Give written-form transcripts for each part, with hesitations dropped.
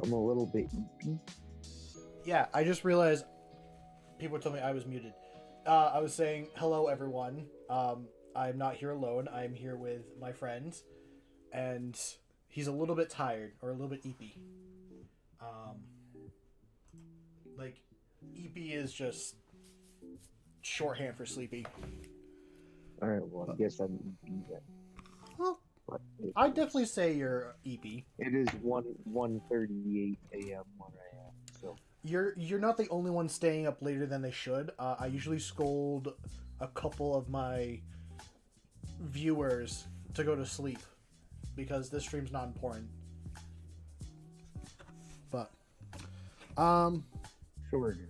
I'm a little bit eepy. Yeah, I just realized people told me I was muted. I was saying hello, everyone. I'm not here alone. I'm here with my friend, and he's a little bit tired or a little bit eepy. Um, like, eepy is just shorthand for sleepy. All right, well, I guess I'm eepy then. Well, But I'd definitely say you're eepy. it is 1:38 a.m. where I am, so You're not the only one staying up later than they should. I usually scold a couple of my viewers to go to sleep because this stream's not important. But sure it is.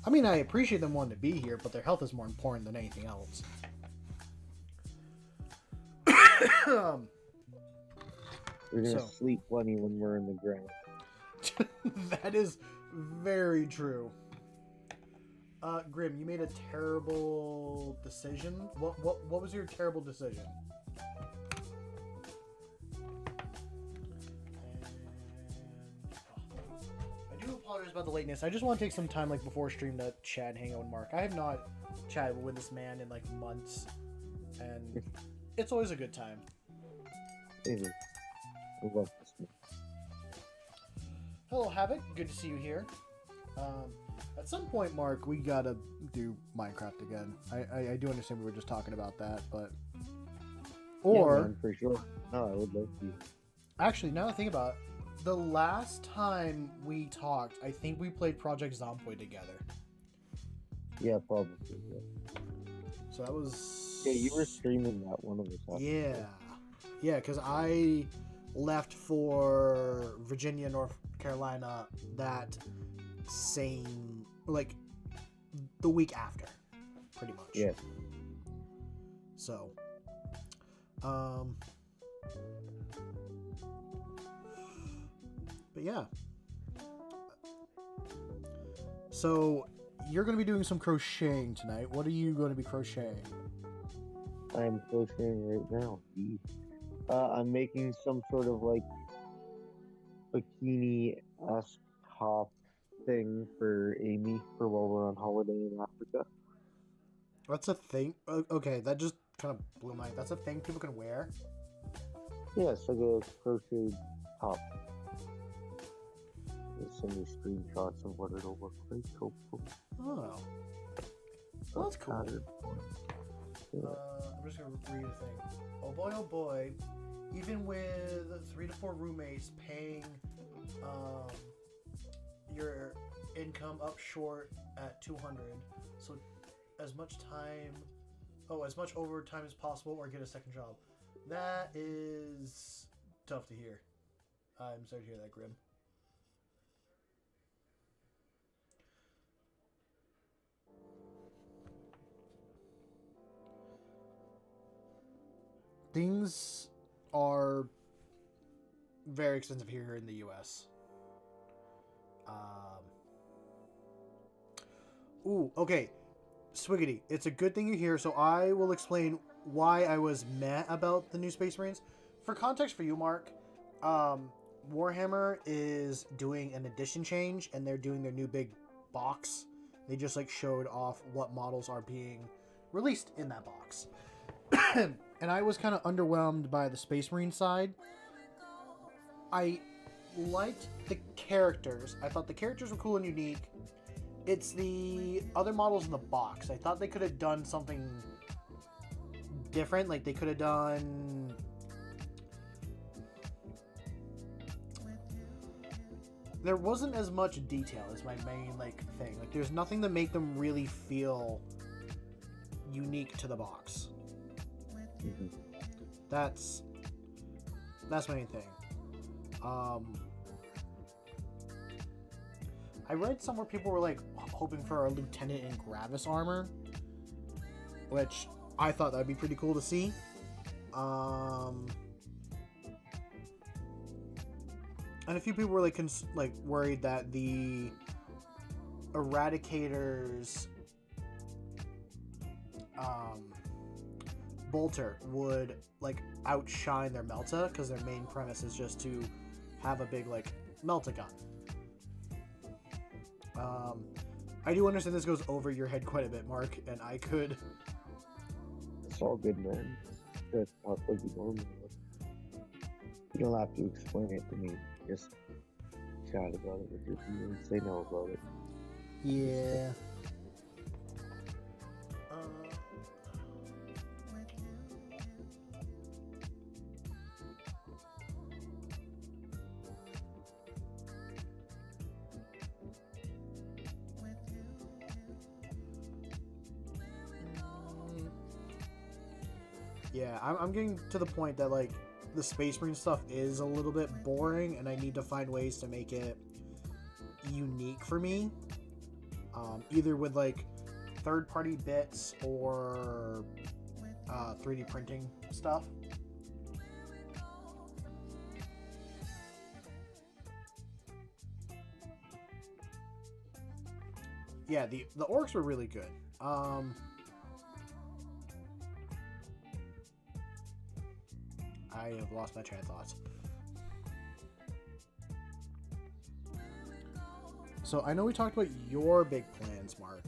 I mean, I appreciate them wanting to be here, but their health is more important than anything else. We're gonna So. sleep plenty when we're in the ground. That is very true. Grim, you made a terrible decision. What was your terrible decision? I do apologize about the lateness. I just want to take some time, like before stream, to chat and hang out with Mark. I have not chatted with this man in like months, and it's always a good time. It is. I love this one. Hello, Havoc. Good to see you here. At some point, Mark, we gotta do Minecraft again. I do understand we were just talking about that, but Yeah, man, for sure. No, I would love to. actually, now that I think about it, the last time we talked, I think we played Project Zomboid together. Yeah, probably. Yeah. So that was Yeah, you were streaming that one of us. yeah, because I left for Virginia, North Carolina that same, like, the week after, pretty much. Yeah. So, but yeah. So, you're going to be doing some crocheting tonight. What are you going to be crocheting? I'm crocheting right now. I'm making some sort of like bikini-esque top thing for Amy for while we're on holiday in Africa. That's a thing? Okay, that just kind of blew my... That's a thing people can wear? Yeah, it's like a crocheted top. I'll send you screenshots of what it'll look like, hopefully. Oh. Well, that's cool. Yeah. I'm just going to read a thing. Oh boy, even with 3 to 4 roommates paying your income up short at 200, so as much overtime as possible or get a second job. That is tough to hear. I'm sorry to hear that, Grim. Things are very expensive here in the U.S. Okay. Swiggity, it's a good thing you're here, so I will explain why I was meh about the new Space Marines. For context for you, Mark, Warhammer is doing an edition change, and they're doing their new big box. They just, like, showed off what models are being released in that box. And I was kind of underwhelmed by the Space Marine side. I liked the characters. I thought the characters were cool and unique. It's the other models in the box. I thought they could have done something different. Like, they could have done... There wasn't as much detail as my main, like, thing. Like, there's nothing to make them really feel unique to the box. Mm-hmm. That's my main thing. I read somewhere people were like hoping for a lieutenant in Gravis armor, which I thought that'd be pretty cool to see. And a few people were like worried that the Eradicators bolter would like outshine their Melta, because their main premise is just to have a big like Melticon. I do understand this goes over your head quite a bit, Mark, and I could... It's all good, man. That's not like you normally would. You don't have to explain it to me. Just chat about it with your viewers. They know about it. Yeah. Yeah, I'm getting to the point that, like, the Space Marine stuff is a little bit boring, and I need to find ways to make it unique for me. Either with, like, third-party bits or 3D printing stuff. Yeah, the orcs were really good. I have lost my train of thoughts. So I know we talked about your big plans, Mark.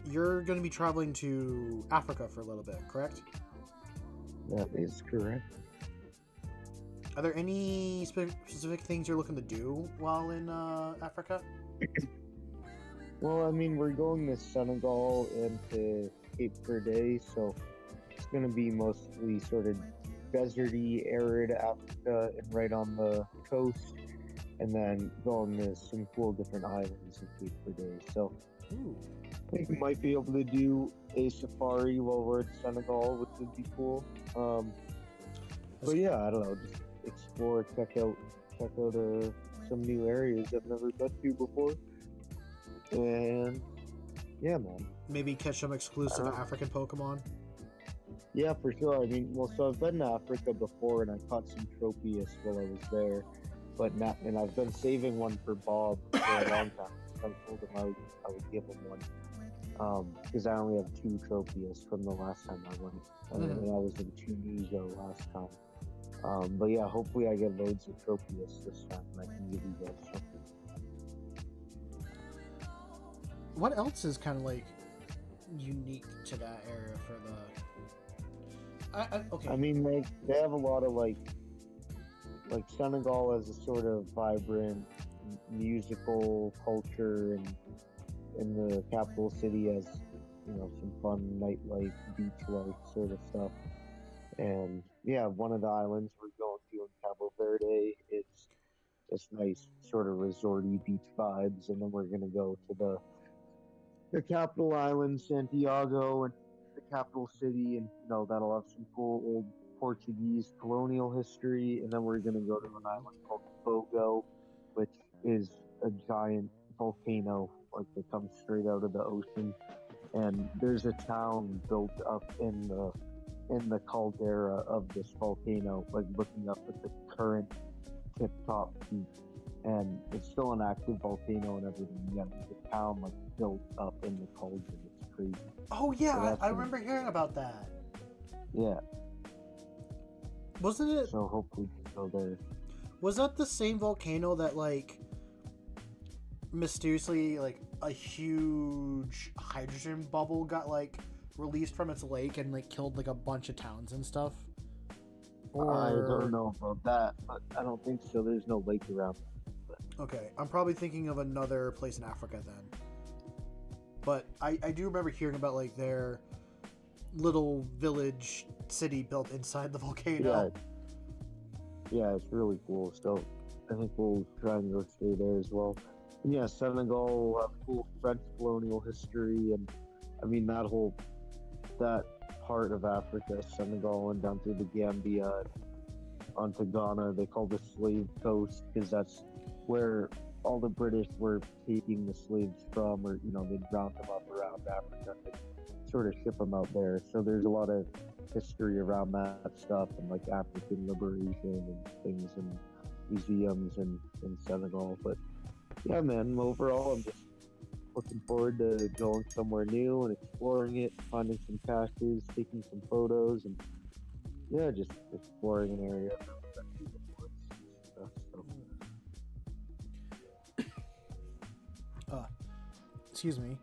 You're going to be traveling to Africa for a little bit, correct? That is correct. Are there any specific things you're looking to do while in Africa? Well, I mean, we're going to Senegal and to Cape Verde, so it's going to be mostly sort of deserty, arid Africa and right on the coast, and then going to some cool different islands in Cape Verde. So Ooh. I think we might be able to do a safari while we're in Senegal, which would be cool. But yeah, I don't know, just explore, check out some new areas I've never been to before. And yeah, man. Maybe catch some exclusive African Pokemon. Yeah, for sure. I mean, well, so I've been to Africa before, and I caught some Tropius while I was there, but not. And I've been saving one for Bob for a long time. I told him I would give him one, because I only have 2 Tropius from the last time I went, and I was in Tunisia last time. But yeah, hopefully I get loads of Tropius this time, and I can give you guys something. What else is kind of like unique to that area for the? Okay. I mean, they have a lot of like Senegal has a sort of vibrant musical culture, and the capital city has, you know, some fun nightlife, beach life sort of stuff. And yeah, one of the islands we're going to in Cabo Verde, it's nice sort of resorty beach vibes, and then we're gonna go to the capital island, Santiago, and the capital city, and you know that'll have some cool old Portuguese colonial history. And then we're gonna go to an island called Fogo, which is a giant volcano, like it comes straight out of the ocean. And there's a town built up in the caldera of this volcano, like looking up at the current tip-top peak. And it's still an active volcano and everything. Yeah, there's a town like built up in the cauldron. It's crazy. Oh yeah, I remember hearing about that. Yeah. Wasn't it? So hopefully we'll go there. Was that the same volcano that like mysteriously like a huge hydrogen bubble got like released from its lake and like killed like a bunch of towns and stuff? Or... I don't know about that, but I don't think so. There's no lake around. Okay, I'm probably thinking of another place in Africa then. But I do remember hearing about like their little village city built inside the volcano. Yeah, it's really cool. So I think we'll try and go stay there as well. And yeah, Senegal will have cool French colonial history, and I mean that part of Africa, Senegal and down through the Gambia onto Ghana, they call the Slave Coast because that's where all the British were taking the slaves from, or you know, they'd round them up around Africa and sort of ship them out there. So there's a lot of history around that stuff, and like African liberation and things, and museums in Senegal. But yeah, man, overall I'm just looking forward to going somewhere new and exploring it, finding some caches, taking some photos, and yeah, just exploring an area I've never been to before. excuse me.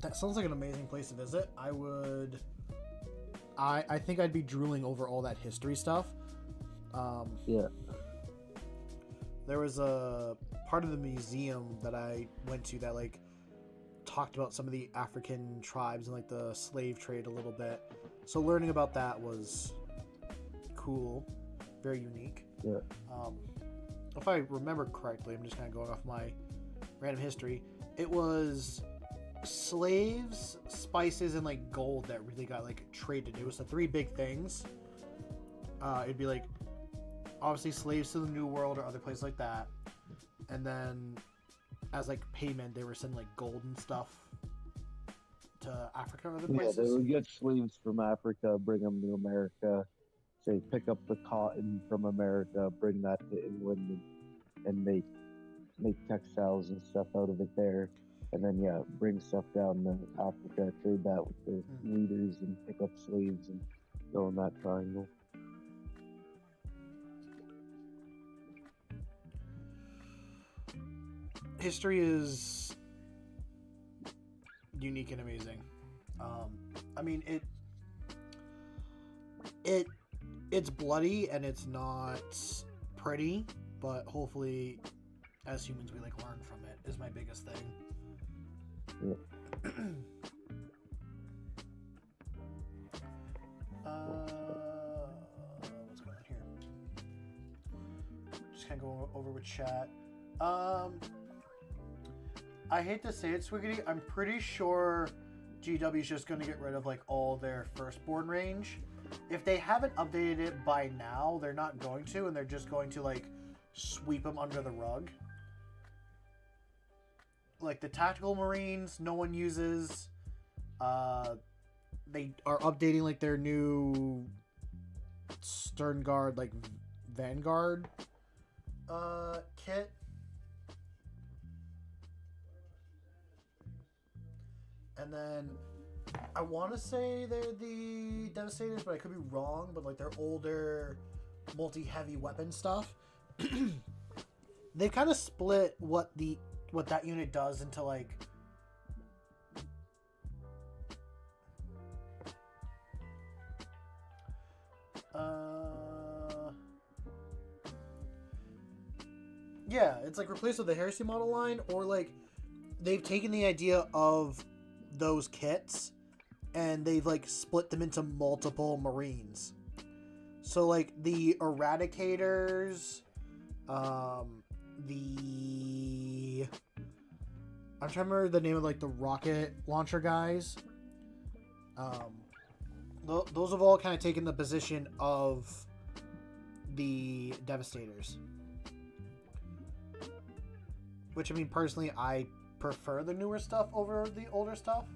That sounds like an amazing place to visit. I think I'd be drooling over all that history stuff. Yeah. There was a part of the museum that I went to that like talked about some of the African tribes and like the slave trade a little bit. So learning about that was cool, very unique. Yeah. If I remember correctly, I'm just kind of going off my random history. It was slaves, spices, and like gold that really got like traded. It was the three big things. It'd be like obviously slaves to the New World or other places like that, and then as like payment, they were sending like gold and stuff to Africa or other places. Yeah, they would get slaves from Africa, bring them to America. Say, pick up the cotton from America, bring that to England, and make textiles and stuff out of it there. And then, yeah, bring stuff down to Africa, trade that with the leaders, and pick up slaves and go in that triangle. History is unique and amazing. I mean, it's bloody and it's not pretty, but hopefully, as humans, we like learn from it. Is my biggest thing. Yeah. What's going on here? Just kind of going over with chat. I hate to say it, Swiggity. I'm pretty sure GW is just going to get rid of like all their firstborn range. If they haven't updated it by now, they're not going to, and they're just going to like sweep them under the rug. Like the tactical marines, no one uses. They are updating like their new Stern Guard, like Vanguard kit. And then I want to say they're the Devastators, but I could be wrong. But like their older, multi-heavy weapon stuff, they've kind of split what that unit does into like yeah, it's like replaced with the Heresy model line, or like they've taken the idea of those kits and they've like split them into multiple marines. So like the Eradicators, I'm trying to remember the name of like the rocket launcher guys. Those have all kind of taken the position of the Devastators. Which, I mean, personally, I prefer the newer stuff over the older stuff.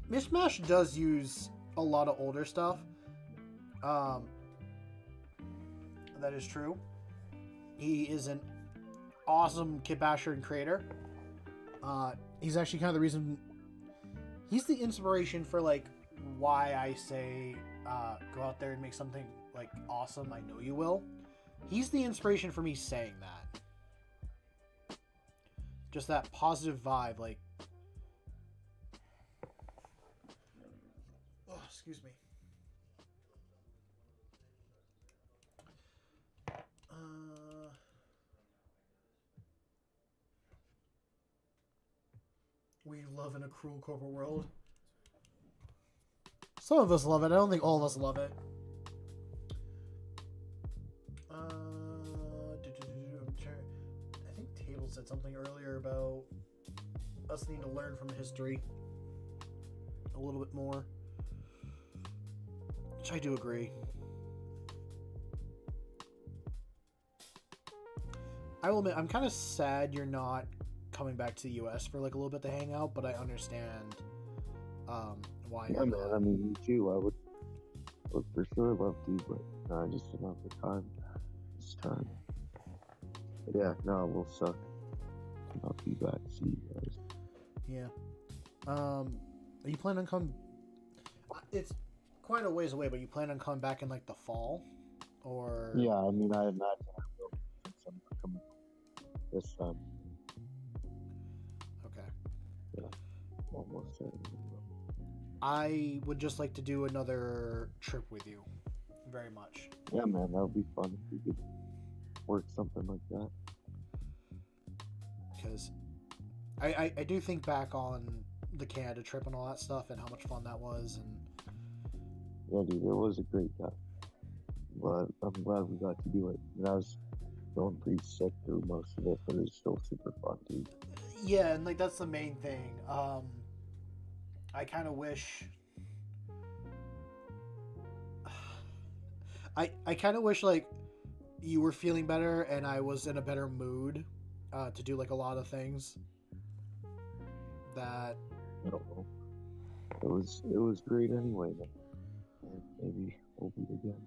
Mishmash does use a lot of older stuff. That is true. He is an awesome kit basher and creator. He's actually kind of the reason. He's the inspiration for like why I say go out there and make something like awesome. I know you will. He's the inspiration for me saying that. Just that positive vibe, like. Oh, excuse me. We love in a cruel corporate world. Some of us love it. I don't think all of us love it. I think Table said something earlier about us needing to learn from history a little bit more, which I do agree. I will admit, I'm kind of sad you're not coming back to the U.S. for like a little bit to hang out, but I understand why. Yeah, man. I mean, me too. I would for sure love to, but I just don't have the time. This time. But yeah, no, we'll suck. I'll be back. See you guys. Yeah. Are you planning on coming? It's quite a ways away, but you plan on coming back in like the fall, Or Yeah, I mean, I imagine I will since I'm not coming this time. okay. Yeah, almost certainly will. I would just like to do another trip with you, very much. Yeah, man, that would be fun if we could work something like that. Because I do think back on the Canada trip and all that stuff and how much fun that was. And Yeah, dude, it was a great time. But I'm glad we got to do it. And I was feeling pretty sick through most of it, but it was still super fun, dude. yeah, and like that's the main thing. I kind of wish. I kind of wish like you were feeling better and I was in a better mood to do like a lot of things. That I don't know. It was great anyway, man. And maybe we'll do it again.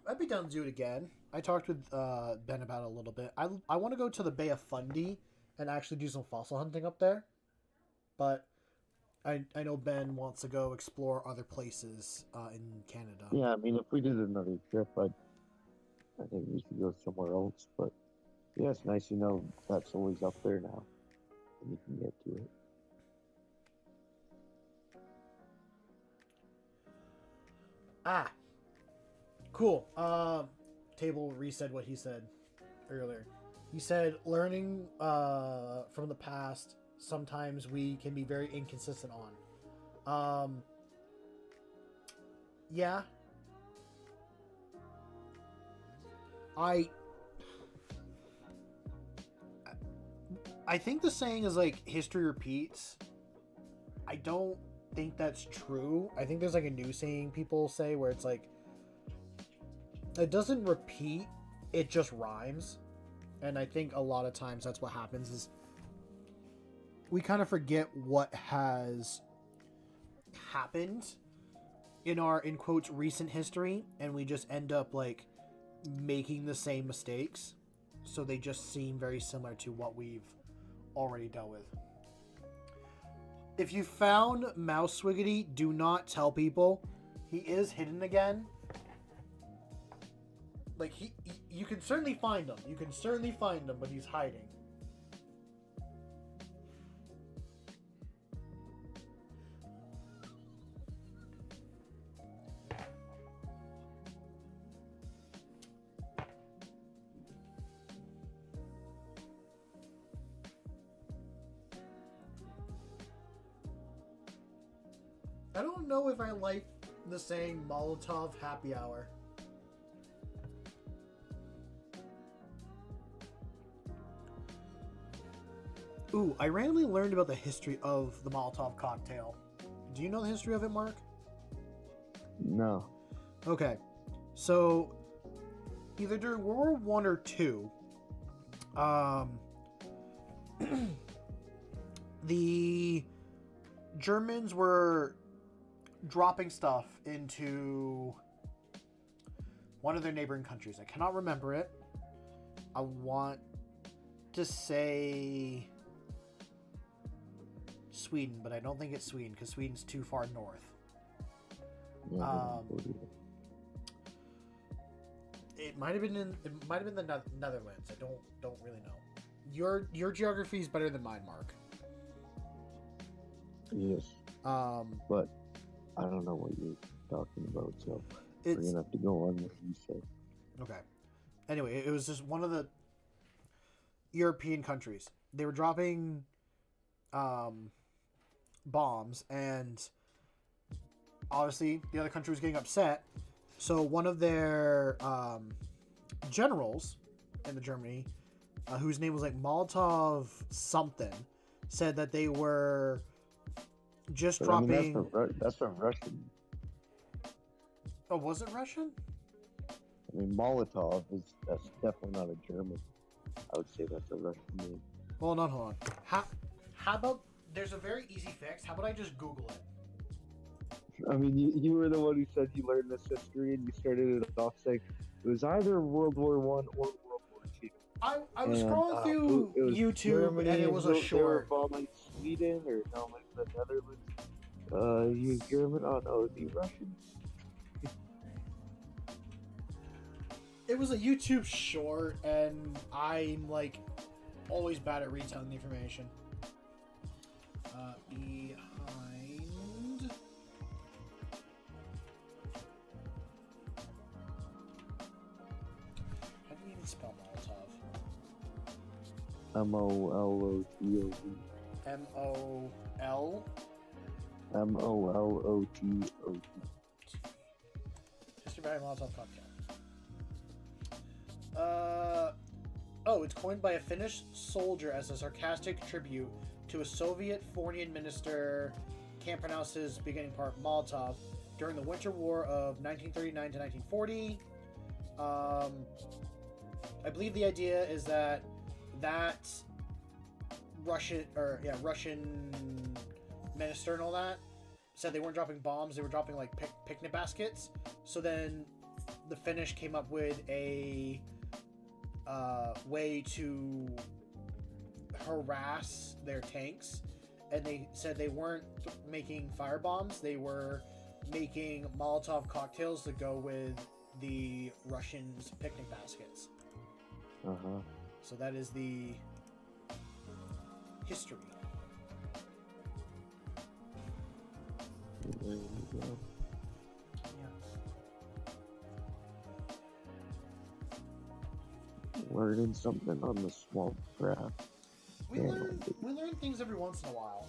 I'd be down to do it again. I talked with Ben about it a little bit. I want to go to the Bay of Fundy and actually do some fossil hunting up there. But I know Ben wants to go explore other places in Canada. Yeah, I mean, if we did another trip, I think we should go somewhere else. But yeah, it's nice, you know, that's always up there now. And you can get to it. Ah, cool. Table resaid what he said earlier. He said learning from the past sometimes we can be very inconsistent on. Yeah. I think the saying is like history repeats. I don't think that's true. I think there's like a new saying people say where it's like it doesn't repeat, it just rhymes. And I think a lot of times that's what happens is we kind of forget what has happened in our in quotes recent history and we just end up like making the same mistakes. So they just seem very similar to what we've already dealt with. If you found Mouse Swiggity, do not tell people. He is hidden again. Like you can certainly find him. You can certainly find him, but he's hiding. I don't know if I like the saying Molotov happy hour. Ooh, I randomly learned about the history of the Molotov cocktail. Do you know the history of it, Mark? No. Okay. So, either during World War One or Two, the Germans were dropping stuff into one of their neighboring countries. I cannot remember it. I want to say Sweden, but I don't think it's Sweden because Sweden's too far north. It might have been the Netherlands. I don't really know. Your geography is better than mine, Mark. Yes. But I don't know what you're talking about, so we're gonna have to go on what you said. Okay. Anyway, it was just one of the European countries. They were dropping bombs, and obviously the other country was getting upset. So one of their generals in the Germany, whose name was like Molotov something, said that they were just But, dropping. I mean, that's from Russian. Oh, was it Russian? I mean, Molotov that's definitely not a German. I would say that's a Russian name. Hold on. How about there's a very easy fix? How about I just Google it? I mean, you were the one who said you learned this history, and you started it off saying it was either World War One or World War Two. I was scrolling through YouTube, Germany, and it was a short. They were bombing Sweden, or no, maybe the Netherlands. You German? Oh no, it'd be Russian. It was a YouTube short, and I'm like always bad at retelling the information. Behind. How do you even spell Molotov? Molotov. M-O-L? Molotov. History behind Molotov cocktail. It's coined by a Finnish soldier as a sarcastic tribute to a Soviet foreign minister, can't pronounce his beginning part, Molotov, during the Winter War of 1939 to 1940. I believe the idea is that Russian minister and all that said they weren't dropping bombs, they were dropping like picnic baskets. So then the Finnish came up with a way to harass their tanks, and they said they weren't making fire bombs, they were making Molotov cocktails to go with the Russians' picnic baskets. So that is the history. There you go. Learning something on the small craft. We learn things every once in a while.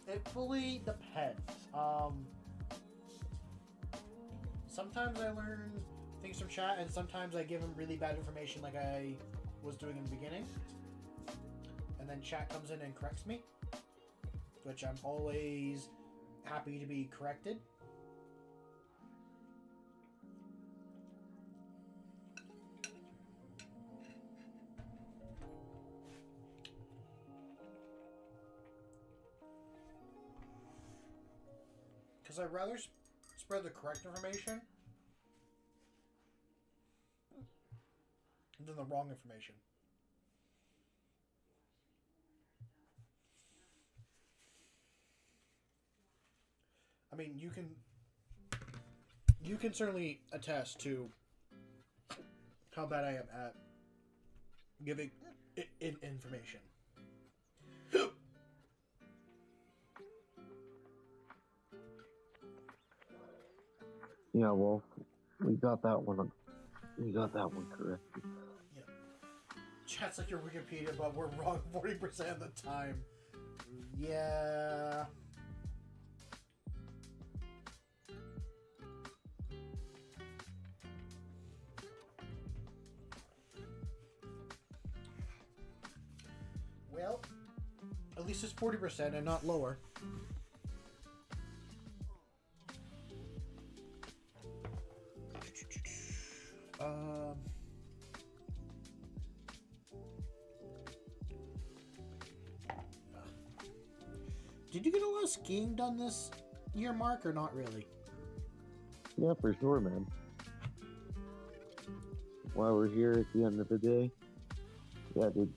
It fully depends. Sometimes I learn things from chat, and sometimes I give them really bad information like I was doing in the beginning. And then chat comes in and corrects me, which I'm always happy to be corrected. Because I'd rather spread the correct information than the wrong information. I mean, you can certainly attest to how bad I am at giving information. Yeah, well, we got that one correct. Yeah. Chat's like your Wikipedia, but we're wrong 40% of the time. Yeah. Well, at least it's 40% and not lower. Did you get a lot of skiing done this year, Mark, or not really? Yeah, for sure, man. While we're here at the end of the day, yeah, dude,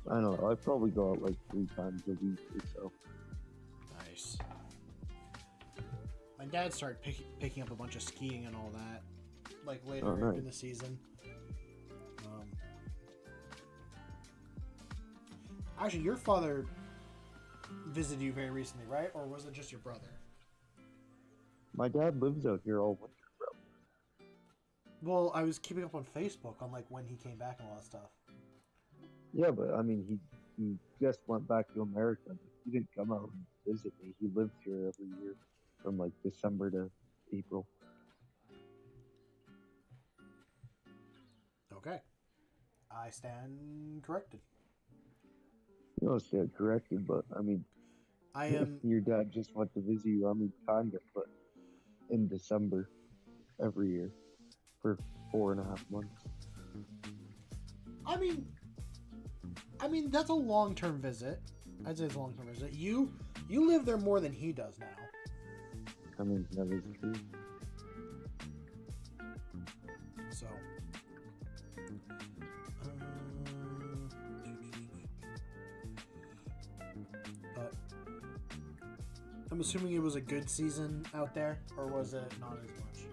I don't know, I probably go out like 3 times a week or so. Nice. My dad started picking up a bunch of skiing and all that, like later nice. in the season. Actually, your father visited you very recently, right? Or was it just your brother? My dad lives out here all winter, bro. Well, I was keeping up on Facebook on like when he came back and all that stuff. Yeah, but I mean, he just went back to America. He didn't come out and visit me. He lives here every year from like December to April. Okay. I stand corrected. You don't stand corrected, but I mean, I am. Your dad just went to visit you. I mean, kind of, but in December every year for 4.5 months. I mean that's a long-term visit. I'd say it's a long-term visit. You live there more than he does now. I mean, that is true. So. I'm assuming it was a good season out there, or was it not as much?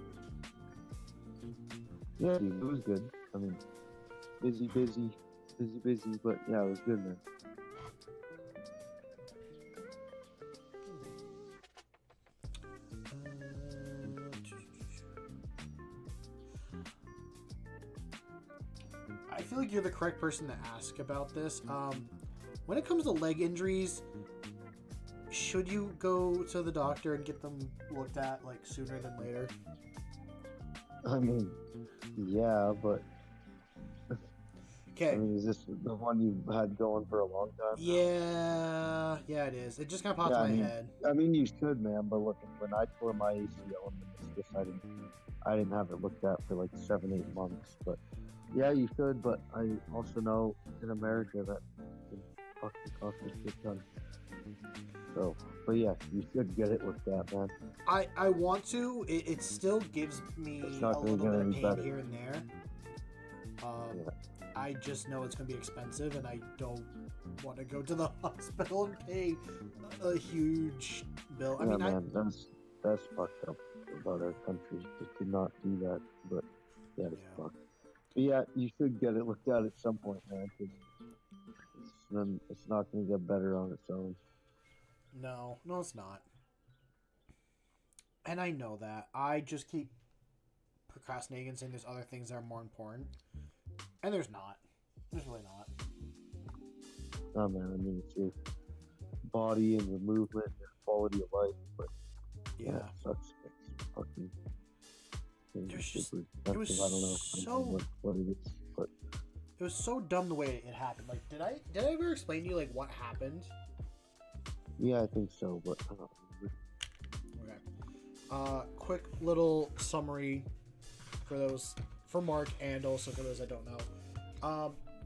Yeah, dude, it was good. I mean, busy, but yeah, it was good, man. I feel like you're the correct person to ask about this. When it comes to leg injuries, should you go to the doctor and get them looked at like sooner than later? I mean, yeah, but I Okay. mean, is this the one you've had going for a long time now? Yeah, it is. It just kind of popped Yeah, in my head. I mean, you should, man. But look, when I tore my ACL in the meniscus, I didn't have it looked at for like 7, 8 months. But yeah, you should. But I also know in America that can fucking cost a shit ton. So, but yeah, you should get it looked at, man. I want to. It still gives me It's a not going little to bit get of any pain better. here and there. Yeah. I just know it's going to be expensive, and I don't want to go to the hospital and pay a huge bill. I Yeah, mean, man, that's fucked up about our country. It did not do that, but yeah, it's Yeah. fucked. But yeah, you should get it looked at some point, man. Cause it's not going to get better on its own. No, it's not. And I know that. I just keep procrastinating and saying there's other things that are more important. And there's not. There's really not. Oh man, I mean it's your body and your movement and your quality of life, but yeah, it sucks. It's fucking There's just, super it was expensive. I don't know what it is, but it was so dumb the way it happened. Like, did I ever explain to you like what happened? yeah, I think so, but I don't remember. Okay. Quick little summary for Mark and also for those that don't know.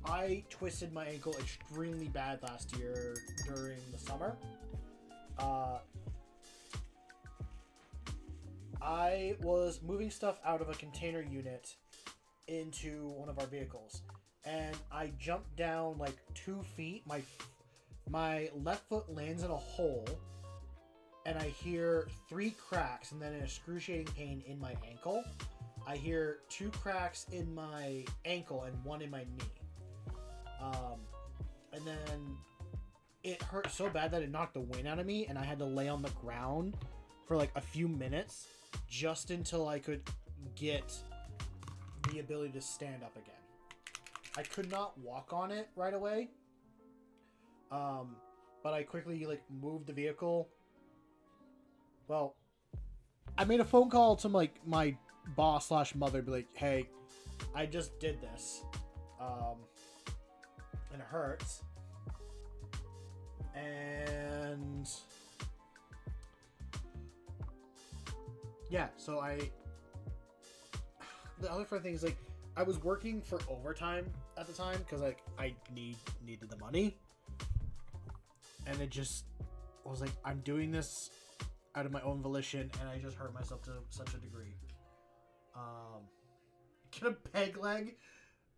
I twisted my ankle extremely bad last year during the summer. I was moving stuff out of a container unit into one of our vehicles, and I jumped down like 2 feet. My left foot lands in a hole, and I hear 3 cracks, and then an excruciating pain in my ankle. I hear 2 cracks in my ankle and 1 in my knee. And then it hurt so bad that it knocked the wind out of me, and I had to lay on the ground for like a few minutes just until I could get the ability to stand up again. I could not walk on it right away. But I quickly like moved the vehicle. Well, I made a phone call to like my boss / mother, be like, hey, I just did this. And it hurts. And yeah, so the other fun thing is like I was working for overtime at the time because like I needed the money, and it just I was like, I'm doing this out of my own volition, and I just hurt myself to such a degree. Get a peg leg?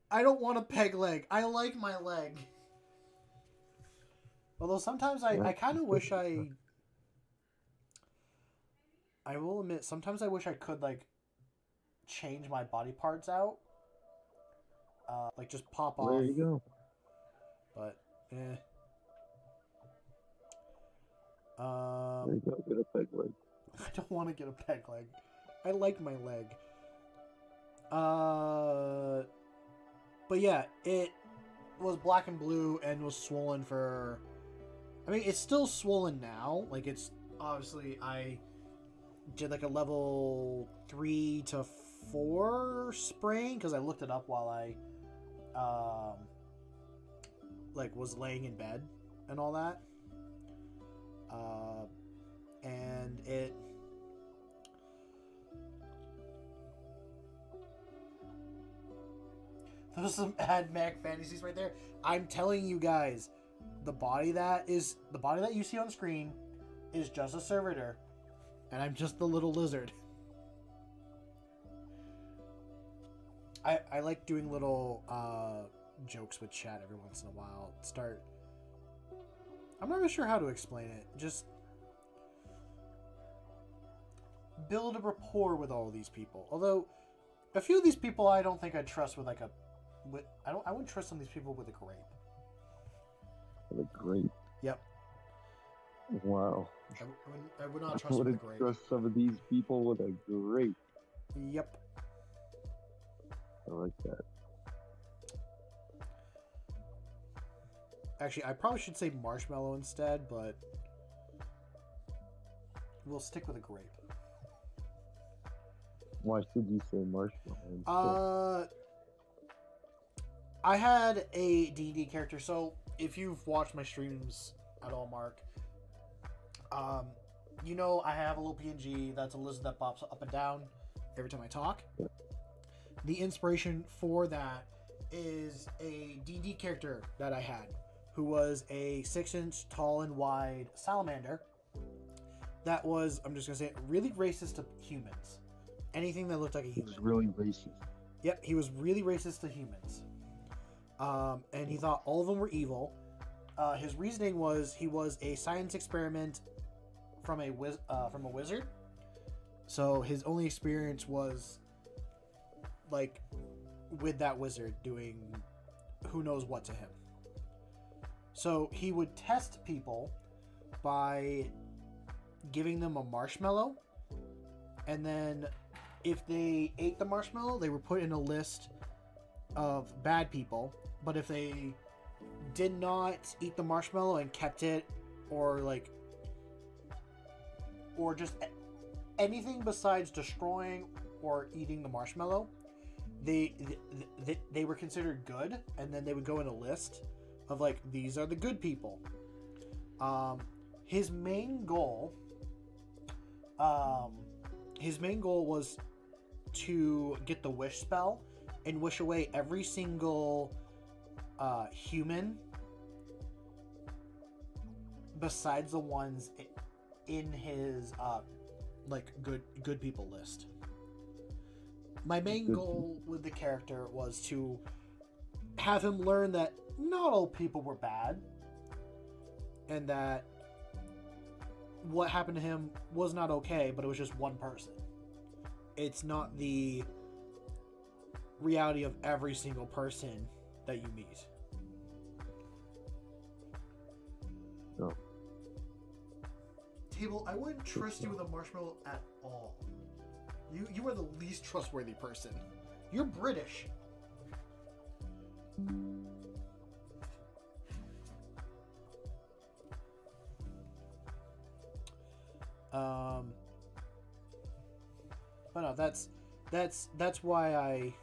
I don't want a peg leg. I like my leg. Although sometimes I kind of wish I will admit, sometimes I wish I could like change my body parts out. Like just pop off. There you go. But There you go. Get a peg leg. I don't want to get a peg leg. I like my leg. But yeah, it was black and blue and was swollen for. I mean, it's still swollen now. Like it's obviously I did like a level 3 to 4 sprain because I looked it up while I like was laying in bed and all that. And it those are some Ad Mac fantasies right there. I'm telling you guys, the body that you see on screen is just a servitor, and I'm just the little lizard. I like doing little jokes with chat every once in a while. I'm not really sure how to explain it. Just build a rapport with all these people. Although, A few of these people I don't think I'd trust with like a. I wouldn't trust some of these people with a grape. With a grape. Yep. Wow. I would not I trust with a wouldn't grape. trust some of these people with a grape. Yep. I like that. Actually, I probably should say marshmallow instead, but we'll stick with a grape. Why should you say marshmallow? I had a D&D character, so if you've watched my streams at all, Mark, you know I have a little PNG that's a lizard that pops up and down every time I talk. Yeah. The inspiration for that is a D&D character that I had, who was a 6-inch tall and wide salamander that was, I'm just going to say it, really racist to humans. Anything that looked like a He human. was really racist. Yep, he was really racist to humans. And he thought all of them were evil. His reasoning was he was a science experiment from a wizard. So his only experience was like with that wizard doing who knows what to him. So he would test people by giving them a marshmallow, and then if they ate the marshmallow, they were put in a list of bad people. But if they did not eat the marshmallow and kept it, or just anything besides destroying or eating the marshmallow, they were considered good, and then they would go in a list of like, these are the good people. His main goal was to get the wish spell and wish away every single human besides the ones in his good people list. My main goal with the character was to have him learn that not all people were bad, and that what happened to him was not okay, but it was just one person. It's not the reality of every single person that you meet. No. Table, I wouldn't trust you with a marshmallow at all. You are the least trustworthy person. You're British. But no, that's why I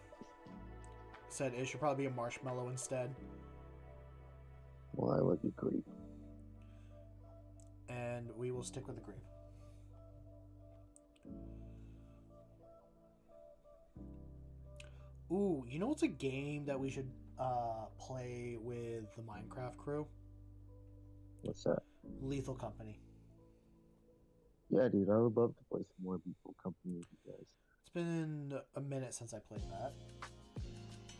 said it should probably be a marshmallow instead. Well, I like a grape. And we will stick with the grape. Ooh, you know what's a game that we should play with the Minecraft crew? What's that? Lethal Company. Yeah, dude, I would love to play some more Lethal Company with you guys. It's been a minute since I played that.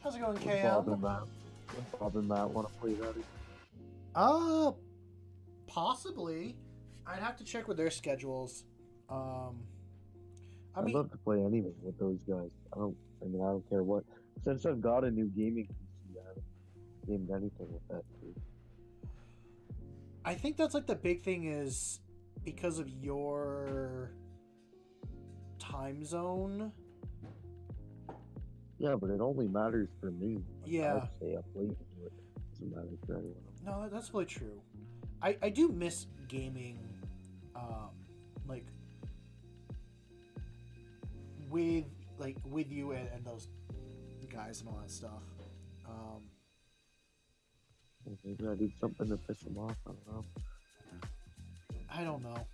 How's it going, Would KM? Bob and Matt want to play that? Possibly. I'd have to check with their schedules. I'd love to play anything with those guys. I don't care what. Since I've got a new gaming PC, I haven't gamed anything with that too. I think that's like the big thing is because of your time zone. Yeah, but it only matters for me. Yeah. I stay up late. It doesn't matter for anyone else. No, that's really true. I do miss gaming, like with you and those guys and all that stuff. Maybe I did something to piss them off. I don't know.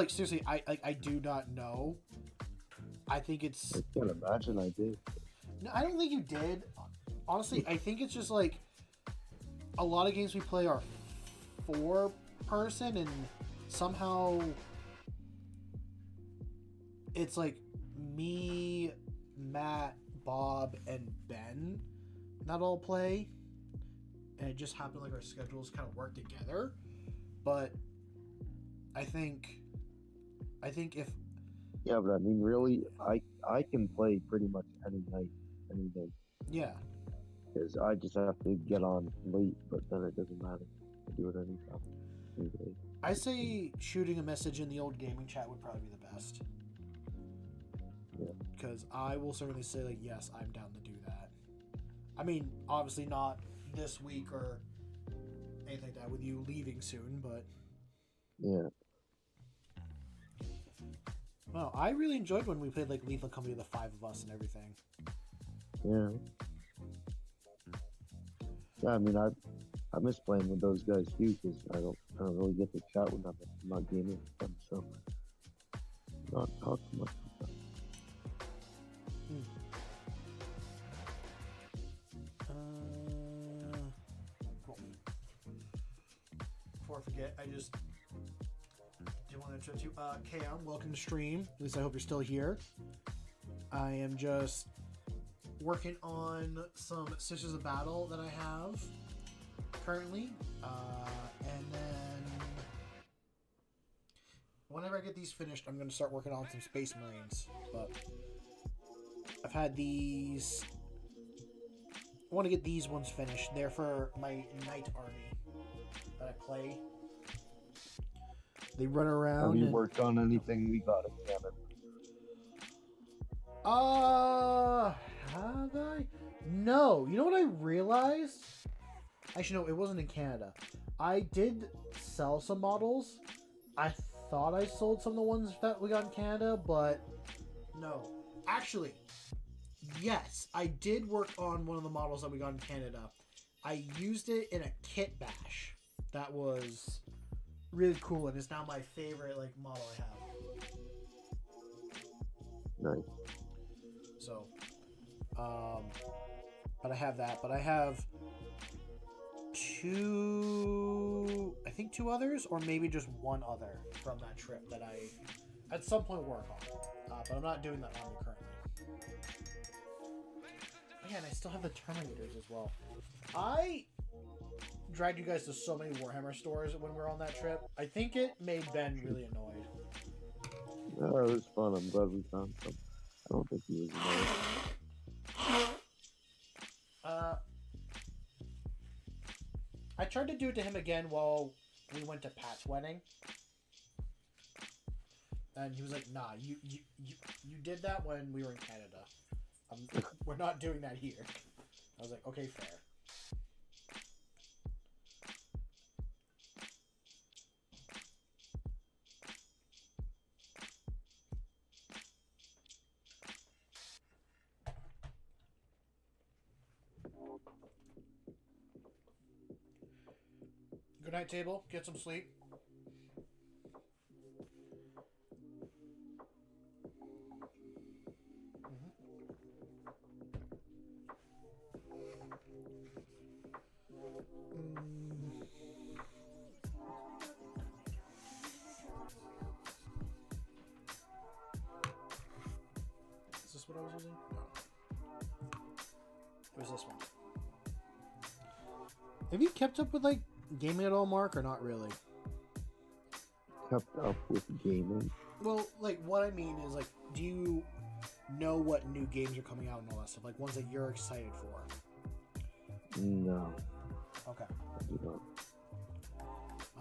Seriously, I do not know. I think it's. I can't imagine I did. No, I don't think you did. Honestly, I think it's just like a lot of games we play are 4-person, and somehow it's like me, Matt, Bob, and Ben that all play, and it just happened like our schedules kind of work together. But I think if Yeah, but I mean, really, I can play pretty much any night, any day, Yeah. because I just have to get on late, but then it doesn't matter. I do it anytime, any day. I say shooting a message in the old gaming chat would probably be the best. Yeah. Because I will certainly say, like, yes, I'm down to do that. I mean, obviously not this week or anything like that with you leaving soon, but Yeah. no, I really enjoyed when we played like Lethal Company, the five of us and everything. Yeah. Yeah, I mean, I miss playing with those guys too, because I don't really get to chat with them. I'm not gaming with them, so not talk too much with them. Cool. Before I forget, I just do want to introduce you. Cam, welcome to stream. At least I hope you're still here. I am just working on some Sisters of Battle that I have currently. And then whenever I get these finished, I'm going to start working on some Space Marines. But I've had these. I want to get these ones finished. They're for my Knight Army that I play. They run around. Have you worked on anything we got in Canada? Have I? No. You know what I realized? Actually, no, it wasn't in Canada. I did sell some models. I thought I sold some of the ones that we got in Canada, but no. Actually, yes, I did work on one of the models that we got in Canada. I used it in a kit bash. That was really cool, and it's now my favorite like model I have. Nice. So, but I have that. But I have I think two others, or maybe just one other from that trip that I at some point work on. But I'm not doing that army currently. Yeah, and I still have the Terminators as well. I dragged you guys to so many Warhammer stores when we were on that trip. I think it made Ben really annoyed. No, it was fun. I'm glad we found some. I don't think he was annoyed. I tried to do it to him again while we went to Pat's wedding. And he was like, nah, you did that when we were in Canada. We're not doing that here. I was like, okay, fair. Good night, table. Get some sleep. Is this what I was using? No. It was this one. Have you kept up with like gaming at all, Mark, or not really? Kept up with gaming. Well, like what I mean is like, do you know what new games are coming out and all that stuff? Like ones that you're excited for? No. Okay. I do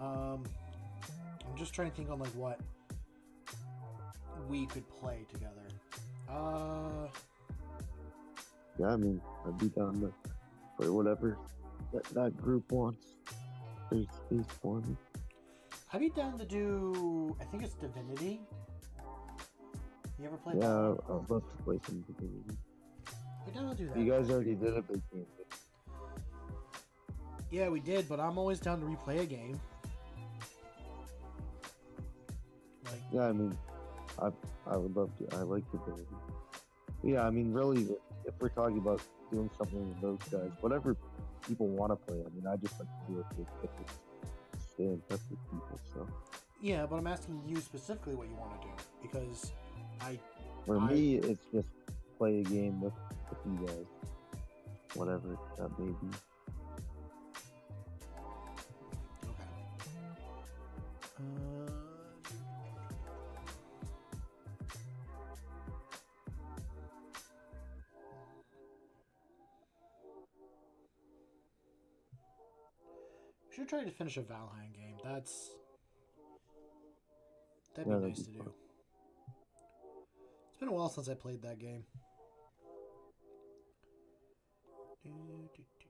not. I'm just trying to think on like what we could play together. Yeah, I mean, I'd be down to play whatever that group wants. There's space for me. I'd be down to do. I think it's Divinity. You ever play? Yeah, that? I'd love to play some Divinity. We down to do that. You guys already did a big game. Yeah, we did, but I'm always down to replay a game. Like, Yeah, I mean, I would love to. I like Divinity. Yeah, I mean, really, if we're talking about doing something with those guys, whatever people want to play, I mean, I just like to do it to stay in touch with people. So yeah, but I'm asking you specifically what you want to do because for me, it's just play a game with you guys, whatever that may be. Okay. Should try to finish a Valheim game. That'd be Yeah, that'd nice be to fun. do. It's been a while since I played that game. Do, do, do, do.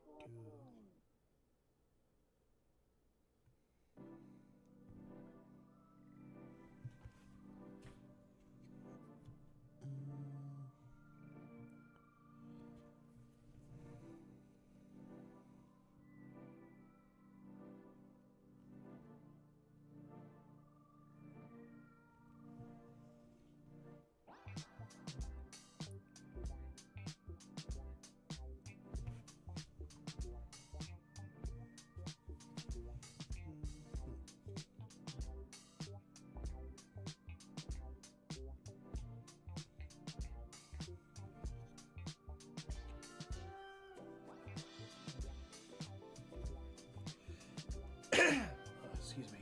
Excuse me.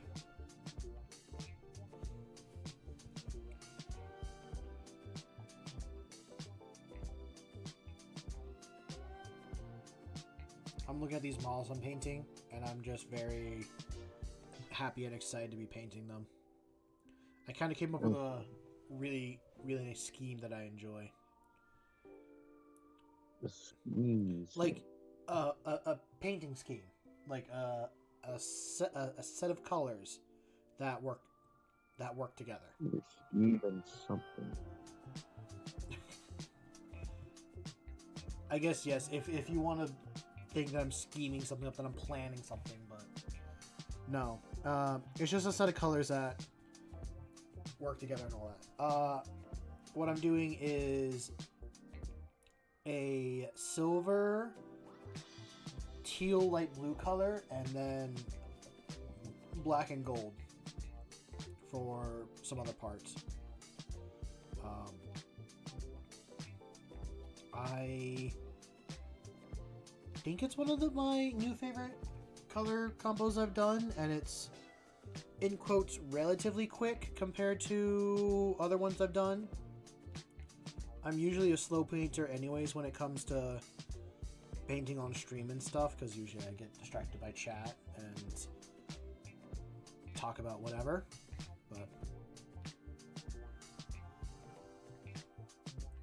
I'm looking at these models I'm painting, and I'm just very happy and excited to be painting them. I kind of came up with a really nice scheme that I enjoy. The schemes. Like a painting scheme, like a set of colors that work together. You're scheming something. I guess yes. If you want to think that I'm scheming something up, that I'm planning something, but no. It's just a set of colors that work together and all that. What I'm doing is a silver, teal, light blue color, and then black and gold for some other parts. I think it's one of my new favorite color combos I've done, and it's in quotes relatively quick compared to other ones I've done. I'm usually a slow painter anyways when it comes to painting on stream and stuff, because usually I get distracted by chat and talk about whatever, but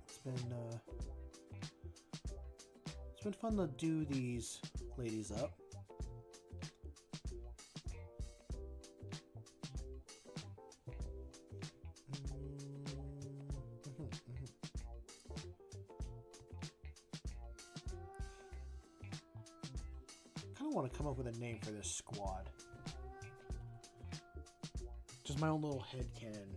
it's been fun to do these ladies up. I kind of want to come up with a name for this squad. Just my own little headcanon.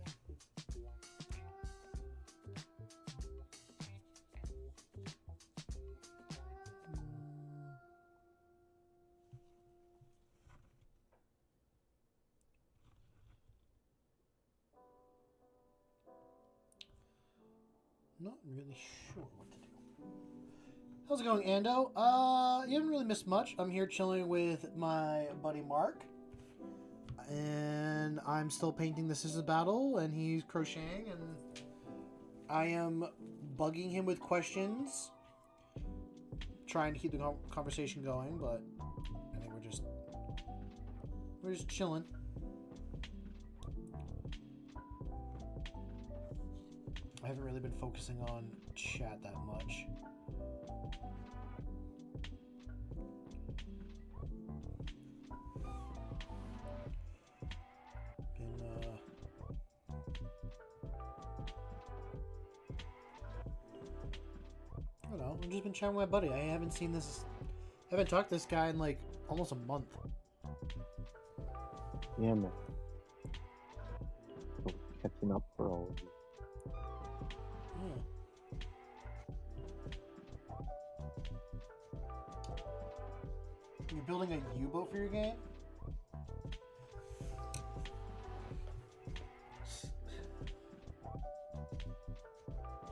Not really sure what to do. How's it going, Ando? You haven't really missed much. I'm here chilling with my buddy Mark. And I'm still painting the Scissors Battle, and he's crocheting, and I am bugging him with questions. Trying to keep the conversation going, but I think we're just chilling. I haven't really been focusing on chat that much. I don't know. I've just been chatting with my buddy. I haven't talked to this guy in like almost a month. Yeah, man. So catching up for all of you. You're building a U-boat for your game?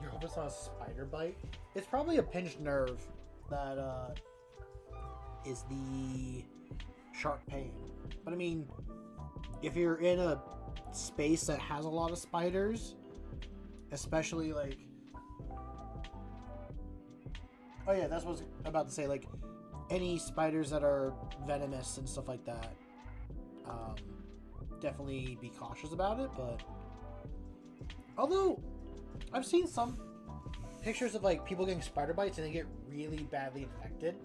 You hope it's not a spider bite? It's probably a pinched nerve that is the sharp pain. But I mean, if you're in a space that has a lot of spiders, especially like... Oh yeah, that's what I was about to say. Like, any spiders that are venomous and stuff like that, definitely be cautious about it. But although I've seen some pictures of like people getting spider bites and they get really badly infected,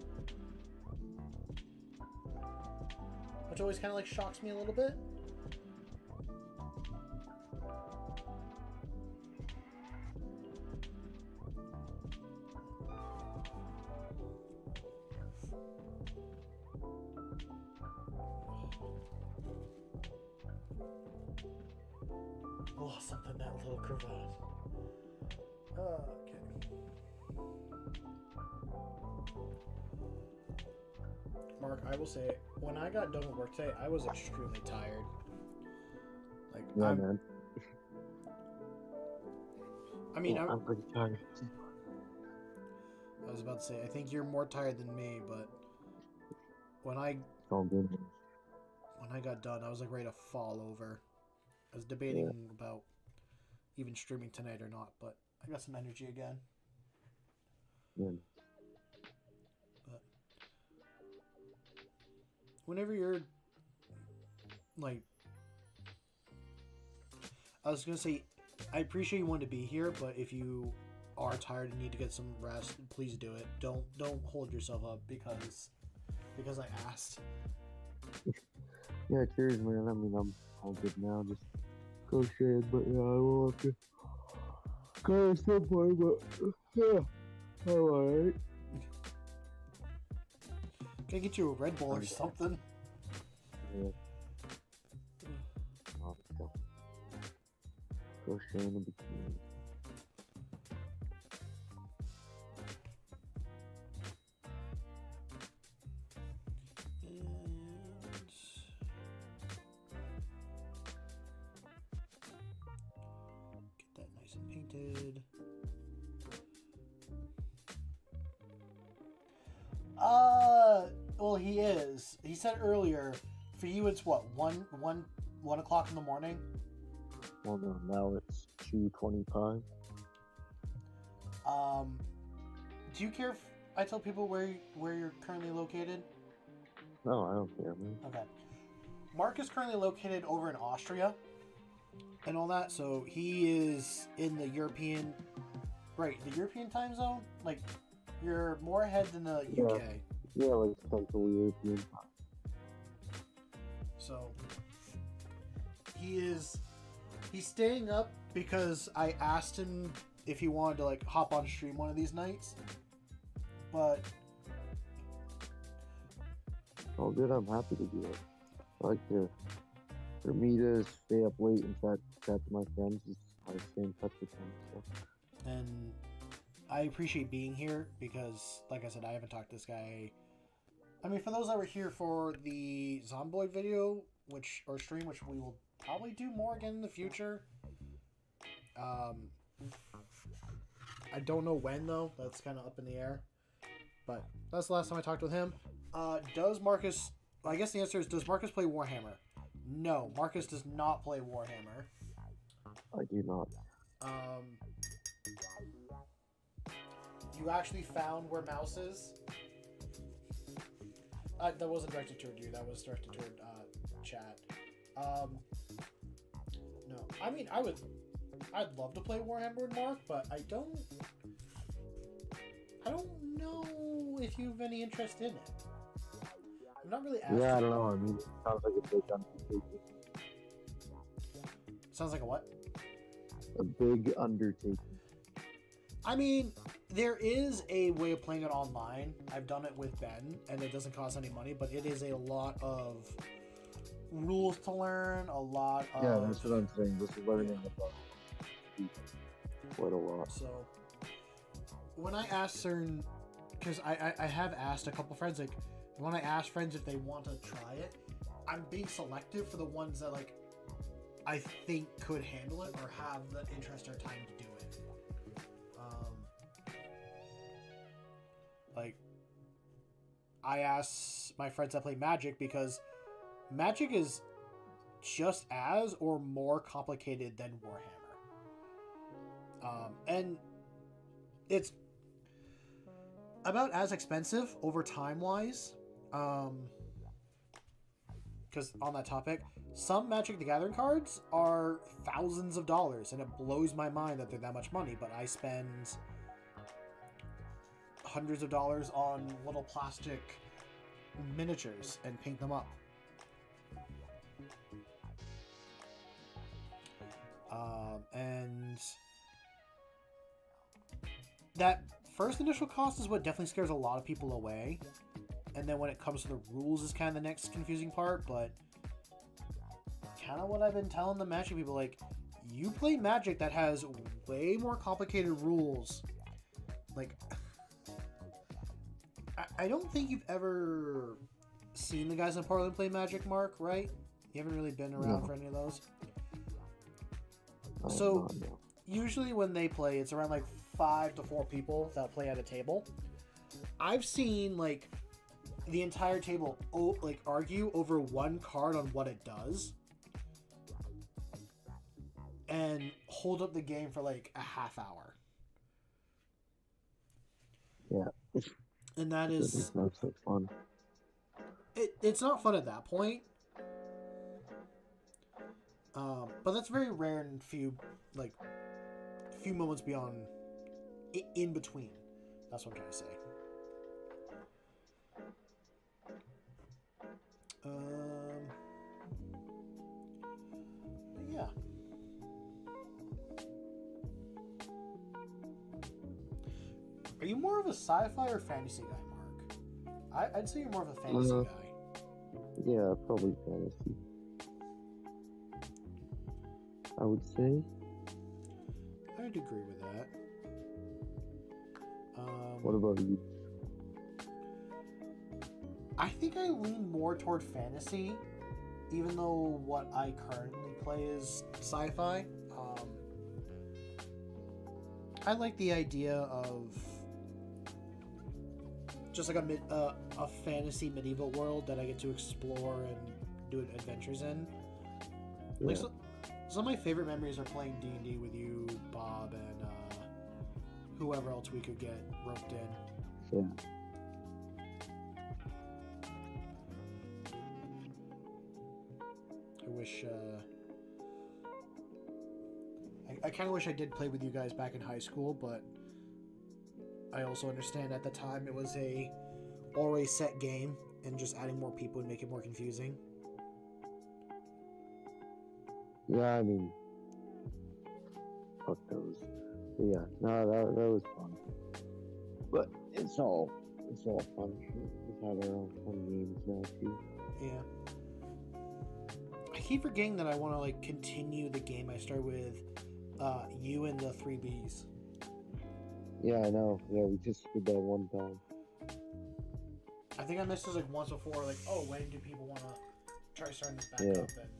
which always kind of like shocks me a little bit. Oh, something that little cravat. Okay. Mark, I will say, when I got done with work today, I was extremely tired. Like, Yeah, man. I mean, I'm pretty tired. I was about to say, I think you're more tired than me, but when I It's all good. got done, I was like ready to fall over. I was debating about even streaming tonight or not, but I got some energy again. Yeah. But whenever you're like, I was gonna say, I appreciate you wanting to be here, but if you are tired and need to get some rest, please do it. Don't hold yourself up because I asked. Yeah, cheers, man. I mean, I'm all good now. Just go shade, but yeah, I will have to go at some point, but yeah, I'm alright. Can I get you a Red Bull or something? Yeah. Oh, go. Go shade in the bikini. Get that nice and painted. Well, he is. He said earlier, for you it's what, 1 o'clock in the morning? Well, no, now it's 2:25. Do you care if I tell people where you're currently located? No, I don't care, man. Okay. Mark is currently located over in Austria and all that, so he is in the European time zone? Like, you're more ahead than the UK. Yeah, like Central European time. So, he's staying up because I asked him if he wanted to, like, hop on stream one of these nights. But Oh, good. I'm happy to do it. I like for me to stay up late and chat to my friends is I stay in touch with them. So. and I appreciate being here because, like I said, I haven't talked to this guy. I mean, for those that were here for the Zomboid video, stream, which we will probably do more again in the future. I don't know when though. That's kind of up in the air. But that's the last time I talked with him. Does Marcus? I guess the answer is: does Marcus play Warhammer? No, Marcus does not play Warhammer. I do not. You actually found where Mouse is? That wasn't directed toward you. That was directed toward chat. No, I mean I'd love to play Warhammer with Mark, but I don't know if you have any interest in it. I'm not really asking. Yeah, I don't know. I mean, it sounds like a big undertaking. Sounds like a what? A big undertaking. I mean, there is a way of playing it online. I've done it with Ben, and it doesn't cost any money, but it is a lot of rules to learn, a lot of... Yeah, that's what I'm saying. Just learning about quite a lot. So, when I ask certain... Because I have asked a couple friends, like, when I ask friends if they want to try it, I'm being selective for the ones that, like, I think could handle it or have the interest or time to do it. Like, I ask my friends that play Magic because Magic is just as or more complicated than Warhammer. And it's... about as expensive over time wise. Because on that topic, some Magic the Gathering cards are thousands of dollars, and it blows my mind that they're that much money. But I spend hundreds of dollars on little plastic miniatures and paint them up. And that first initial cost is what definitely scares a lot of people away. And then when it comes to the rules is kind of the next confusing part, but kind of what I've been telling the Magic people, like, you play Magic that has way more complicated rules. Like, I don't think you've ever seen the guys in Portland play Magic, Mark, right? You haven't really been around for any of those? So, usually when they play, it's around like 5 to 4 people that play at a table. I've seen, like, the entire table like argue over one card on what it does and hold up the game for like a half hour. Yeah. And that is not so fun. It's not fun at that point. But that's very rare in few moments beyond in between. That's what I'm trying to say. Yeah. Are you more of a sci-fi or fantasy guy, Mark? I'd say you're more of a fantasy guy. Yeah, probably fantasy. I would say. I'd agree with that. What about you? I think I lean more toward fantasy, even though what I currently play is sci-fi. I like the idea of just like a fantasy medieval world that I get to explore and do adventures in. Yeah. Like some of my favorite memories are playing D&D with you, Bob, and whoever else we could get roped in. Yeah. I wish. I kind of wish I did play with you guys back in high school, but I also understand at the time it was a already set game, and just adding more people would make it more confusing. Yeah, I mean, fuck those. But yeah, no, that was fun. But it's all fun. We've had our own fun games now too. Yeah. I keep forgetting that I want to like continue the game I started with you and the 3Bs. Yeah, I know. Yeah, we just did that one time. I think I missed this like once before. Like, oh, when do people want to try starting this back up? And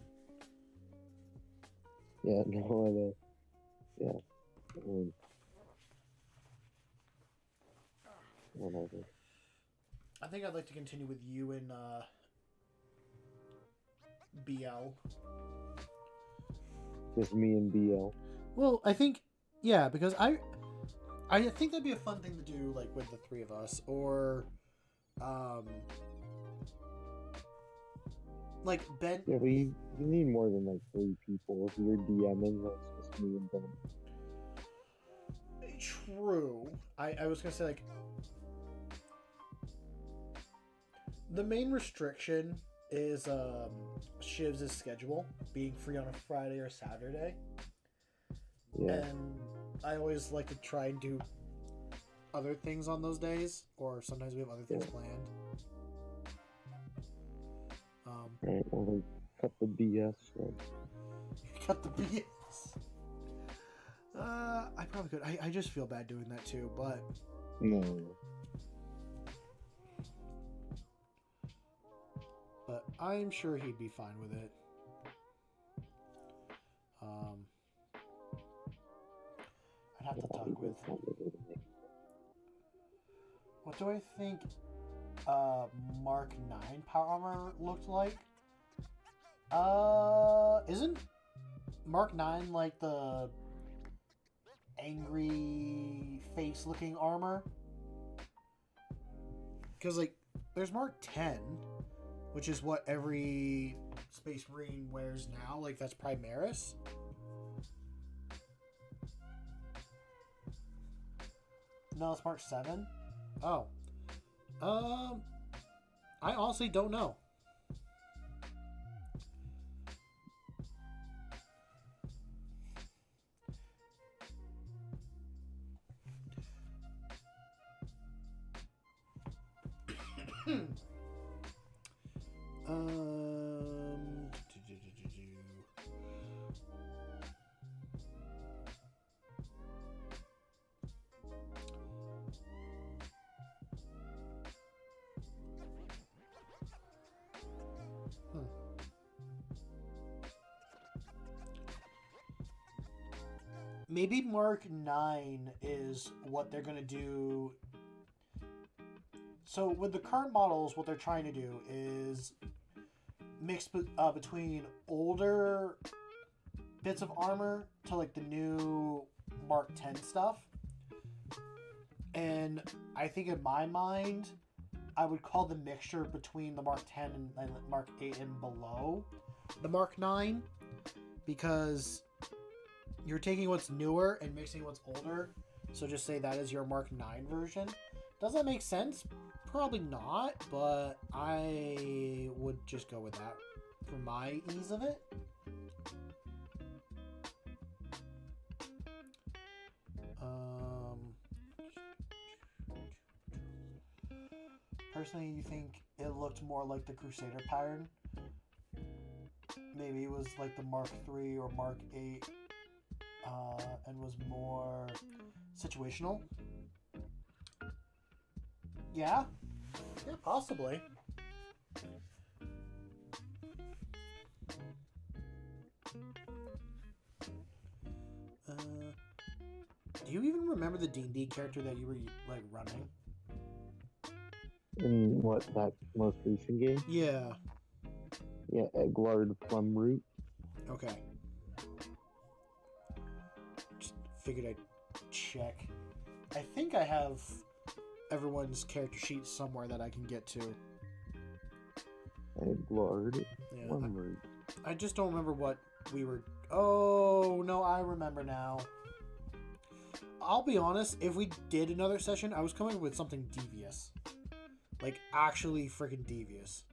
yeah, no, I know. Yeah. Whatever. I think I'd like to continue with you and BL. Just me and BL. Well, I think, yeah, because I think that'd be a fun thing to do, like with the 3 of us, or like Ben. Yeah, but you need more than like 3 people. If you're DMing, that's just me and Ben. True. I was gonna say, like, the main restriction is Shiv's schedule being free on a Friday or Saturday. Yeah. And I always like to try and do other things on those days, or sometimes we have other things planned. Right, well, then cut the BS. Then. Cut the BS. I probably could. I just feel bad doing that too, but No. But I'm sure he'd be fine with it. I'd have to talk with. What do I think Mark 9 power armor looked like? Isn't Mark 9 like the angry face looking armor? Because, like, there's Mark 10, which is what every Space Marine wears now. Like, that's Primaris. No, it's Mark 7. Oh. I honestly don't know. um, Maybe Mark 9 is what they're going to do. So with the current models, what they're trying to do is mix between older bits of armor to like the new Mark 10 stuff. And I think in my mind, I would call the mixture between the Mark 10 and Mark 8 and below the Mark 9, because you're taking what's newer and mixing what's older. So just say that is your Mark 9 version. Does that make sense? Probably not, but I would just go with that for my ease of it. Personally, you think it looked more like the Crusader pattern? Maybe it was like the Mark 3 or Mark 8 and was more situational? Yeah? Yeah, possibly. Do you even remember the D&D character that you were like running? In what, that most recent game? Yeah. Yeah, Egglard Plumroot. Okay. Just figured I'd check. I think I have everyone's character sheet somewhere that I can get to. Egglard Yeah. Plumroot. I just don't remember what we were... Oh, no, I remember now. I'll be honest, if we did another session, I was coming up with something devious. Like, actually freaking devious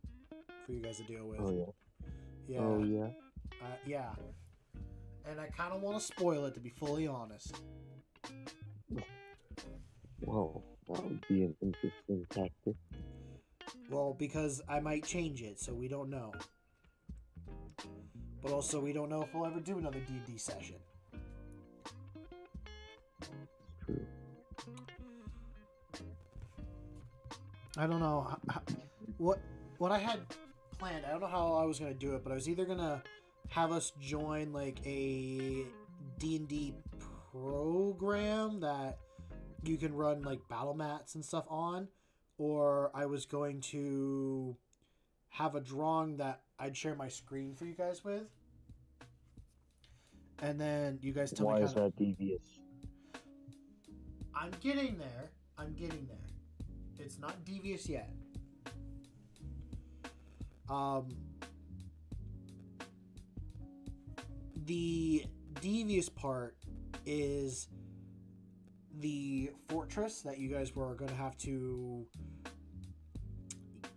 for you guys to deal with. Oh, yeah. Yeah. Oh, yeah. Yeah. And I kind of want to spoil it, to be fully honest. Well, that would be an interesting tactic. Well, because I might change it, so we don't know. But also, we don't know if we'll ever do another D&D session. It's true. I don't know what I had planned. I don't know how I was gonna do it, but I was either gonna have us join like a D&D program that you can run like battle mats and stuff on, or I was going to have a drawing that I'd share my screen for you guys with, and then you guys tell Why me. Is that devious? I'm getting there. It's not devious yet. The devious part is the fortress that you guys were going to have to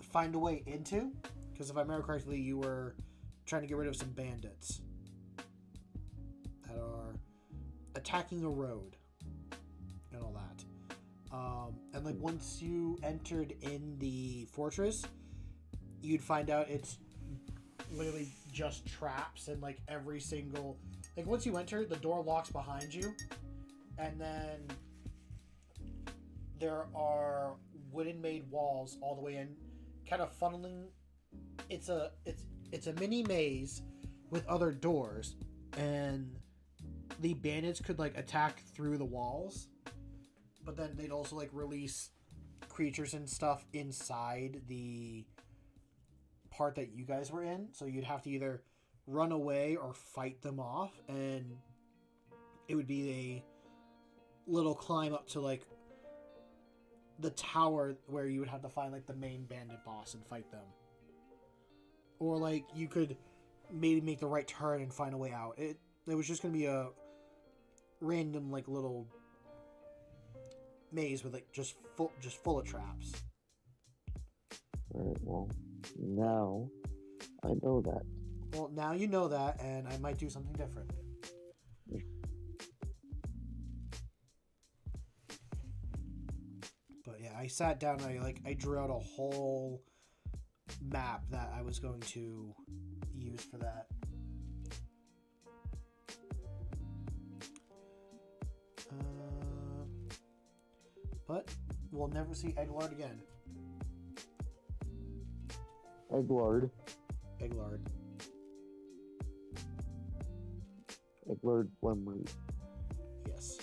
find a way into. Because if I remember correctly, you were trying to get rid of some bandits that are attacking a road and all that. And like once you entered in the fortress, you'd find out it's literally just traps, and like every single, like once you enter, the door locks behind you, and then there are wooden made walls all the way in, kind of funneling. It's a mini maze with other doors, and the bandits could like attack through the walls, but then they'd also like release creatures and stuff inside the part that you guys were in, so you'd have to either run away or fight them off, and it would be a little climb up to like the tower where you would have to find like the main bandit boss and fight them. Or like you could maybe make the right turn and find a way out. It was just gonna be a random like little maze with like just full of traps. Alright, well, now I know that. Well, now you know that, and I might do something different. But yeah, I sat down and I drew out a whole map that I was going to use for that. But we'll never see Eglard again. Eglard. Eglard. Eglard Wemry. Yes.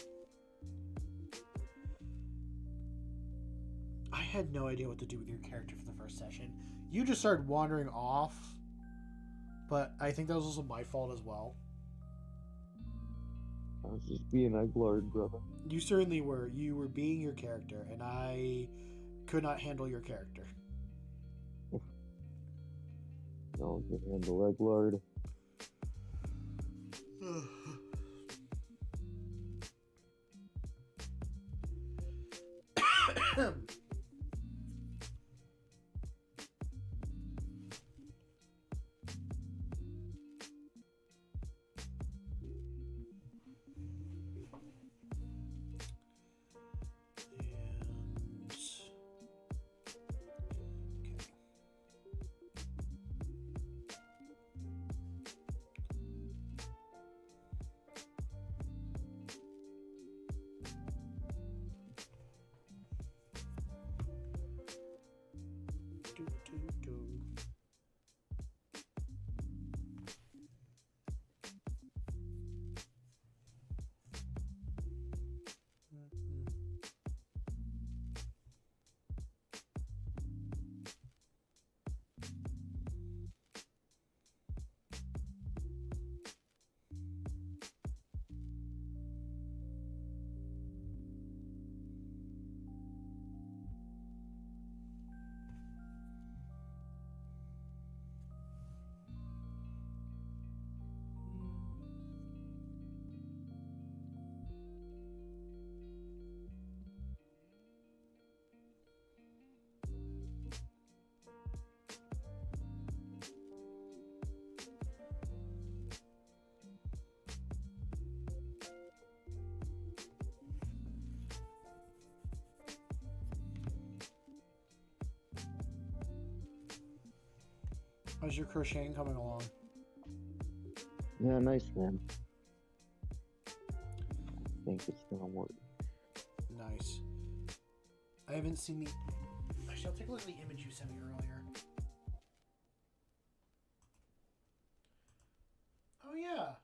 I had no idea what to do with your character for the first session. You just started wandering off, but I think that was also my fault as well. I was just being Eglard, brother. You certainly were. You were being your character, and I could not handle your character. No, you can handle Eglard. How's your crocheting coming along? Yeah, nice, man. I think it's gonna work. Nice. I haven't seen the... Actually, I'll take a look at the image you sent me earlier. Oh, yeah.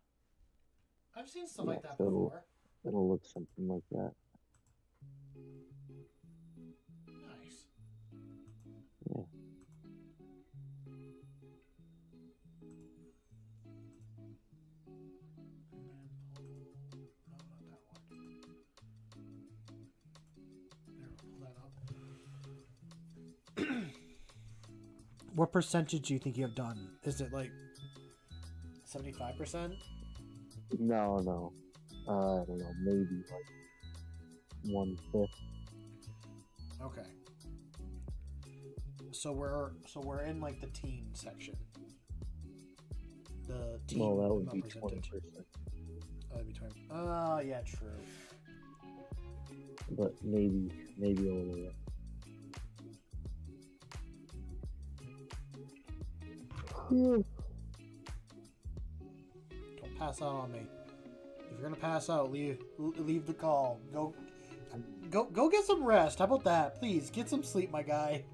I've seen stuff like that before. It'll look something like that. Nice. Yeah. What percentage do you think you have done? Is it like 75%? No. I don't know. Maybe like 1/5. Okay. So we're in like the teen section. The teen. Well, that would be percentage. 20%. That'd be 20. Yeah, true. But maybe a little bit. Don't pass out on me. If you're gonna pass out, leave the call. Go get some rest. How about that? Please get some sleep, my guy.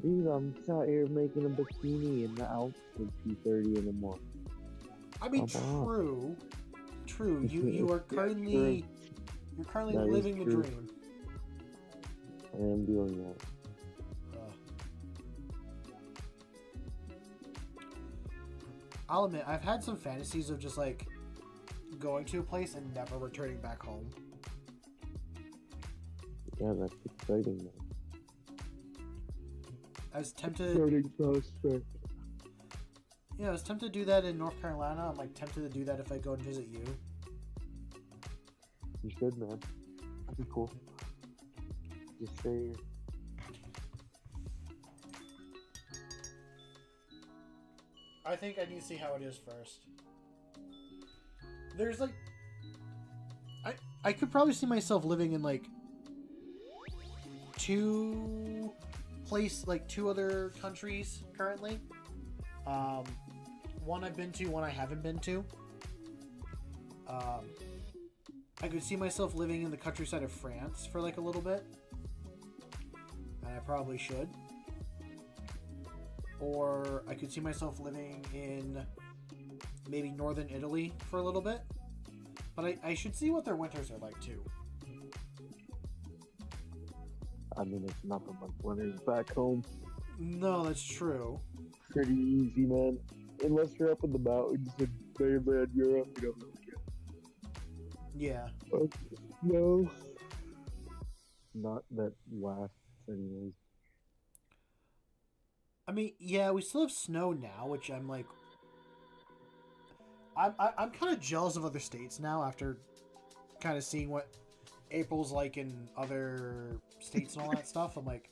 Dude, I'm out here making a bikini in the Alps at 2:30 in the morning. I mean, true. You are currently That living the true. dream. I am doing that. I'll admit, I've had some fantasies of just like going to a place and never returning back home. Yeah, that's exciting, man. I was tempted. Exciting prospect. Yeah, I was tempted to do that in North Carolina. I'm like tempted to do that if I go and visit you. You should, man. That'd be cool. Just say. I think I need to see how it is first. There's like, I could probably see myself living in like two other countries currently. One I've been to, one I haven't been to. I could see myself living in the countryside of France for like a little bit, and I probably should. Or I could see myself living in maybe northern Italy for a little bit. But I should see what their winters are like too. I mean, it's nothing like winters back home. No, that's true. Pretty easy, man. Unless you're up in the mountains in mainland Europe, you don't really get. Yeah. No. Not that lasts, anyways. I mean, yeah, we still have snow now, which I'm like, I'm kind of jealous of other states now after kind of seeing what April's like in other states and all that stuff. I'm like,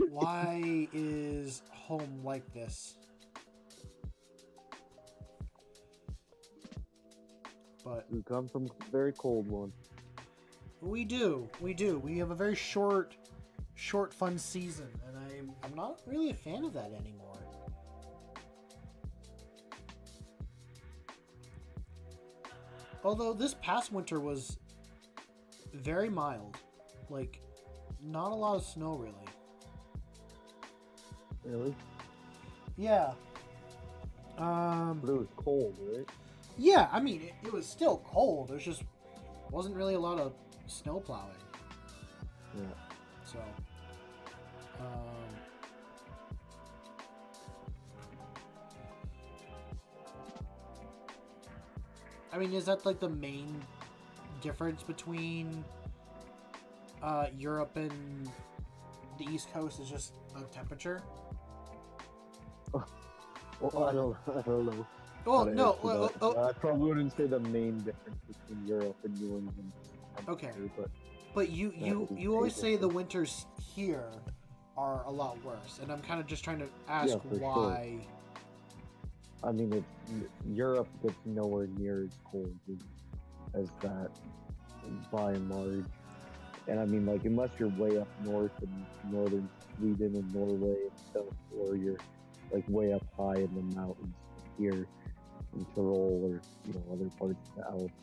why is home like this? But We come from a very cold one. we do. We have a very short fun season, and I'm not really a fan of that anymore. Although this past winter was very mild, like not a lot of snow really. Really? Yeah. But it was cold, right? Yeah, I mean it was still cold. There just wasn't really a lot of snow plowing. Yeah. So, I mean, is that like the main difference between Europe and the East Coast? Is just the temperature? Well, I don't know. Oh how to no! answer that. I probably wouldn't say the main difference between Europe and New England. Okay. But you always say the winters here are a lot worse, and I'm kind of just trying to ask Yeah, for why. I mean, Europe gets nowhere near as cold as that, by and large. And I mean, like, unless you're way up north in northern Sweden and Norway and stuff, or you're like way up high in the mountains here in Tyrol or other parts of the Alps,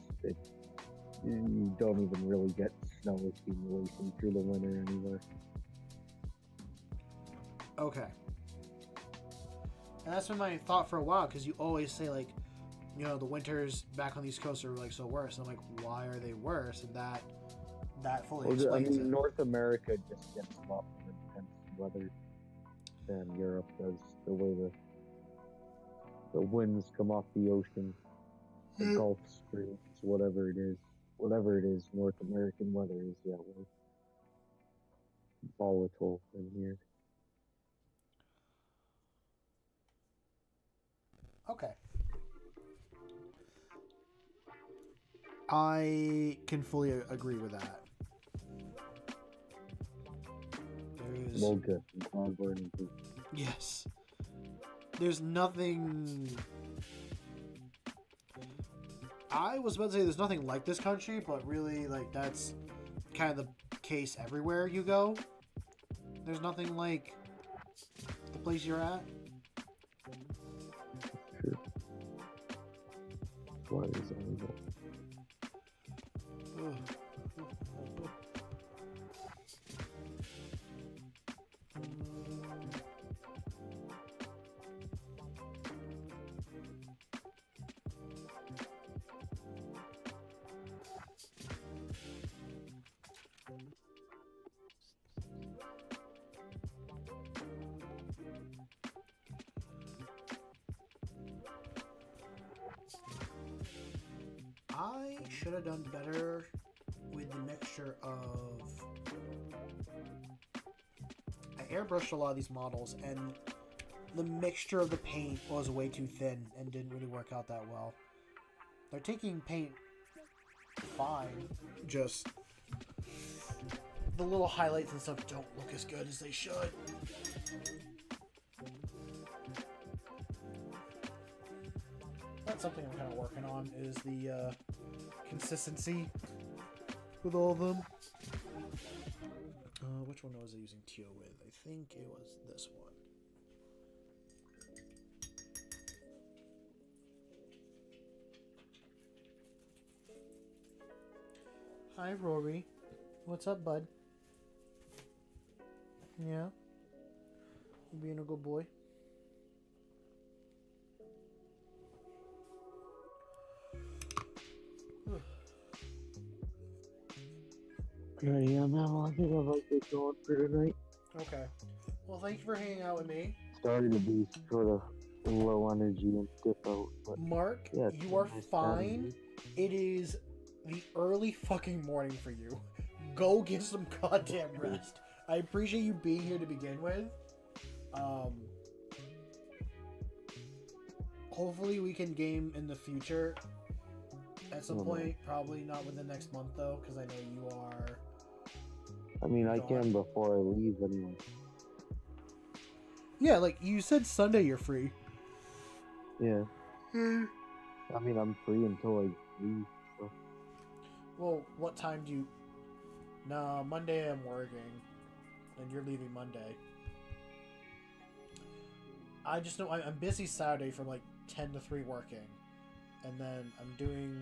you don't even really get snow accumulation through the winter anywhere. Okay. And that's been my thought for a while, because you always say, like, the winters back on the East Coast are, like, so worse. And I'm like, why are they worse? And that fully explains it. North America just gets a lot more intense weather than Europe does. The way the winds come off the ocean, the Gulf Streams, whatever it is, North American weather is that way. Volatile in here. Okay. I can fully agree with that. Well, good. I'm burning too. Yes. There's nothing. I was about to say there's nothing like this country, but really, like, that's kind of the case everywhere you go. There's nothing like the place you're at. Sure. Why is that? I should have done better with the mixture of... I airbrushed a lot of these models, and the mixture of the paint was way too thin and didn't really work out that well. They're taking paint fine, just the little highlights and stuff don't look as good as they should. That's something I'm kind of working on, is the consistency with all of them. Which one was I using teal with? I think it was this one. Hi, Rory. What's up, bud? Yeah? You being a good boy? Yeah, now I think I might get going for tonight. Okay. Well, thank you for hanging out with me. Starting to be sort of low energy and dip out. But Mark, yeah, you are fine. It is the early fucking morning for you. Go get some goddamn rest. I appreciate you being here to begin with. Hopefully we can game in the future at some point. Probably not within the next month, though, because I know you are... I mean, I can before I leave anyway. Yeah, like, you said Sunday you're free. Yeah. I mean, I'm free until I leave, so... Well, what time do you... No, Monday I'm working. And you're leaving Monday. I just know I'm busy Saturday from, like, 10 to 3 working. And then I'm doing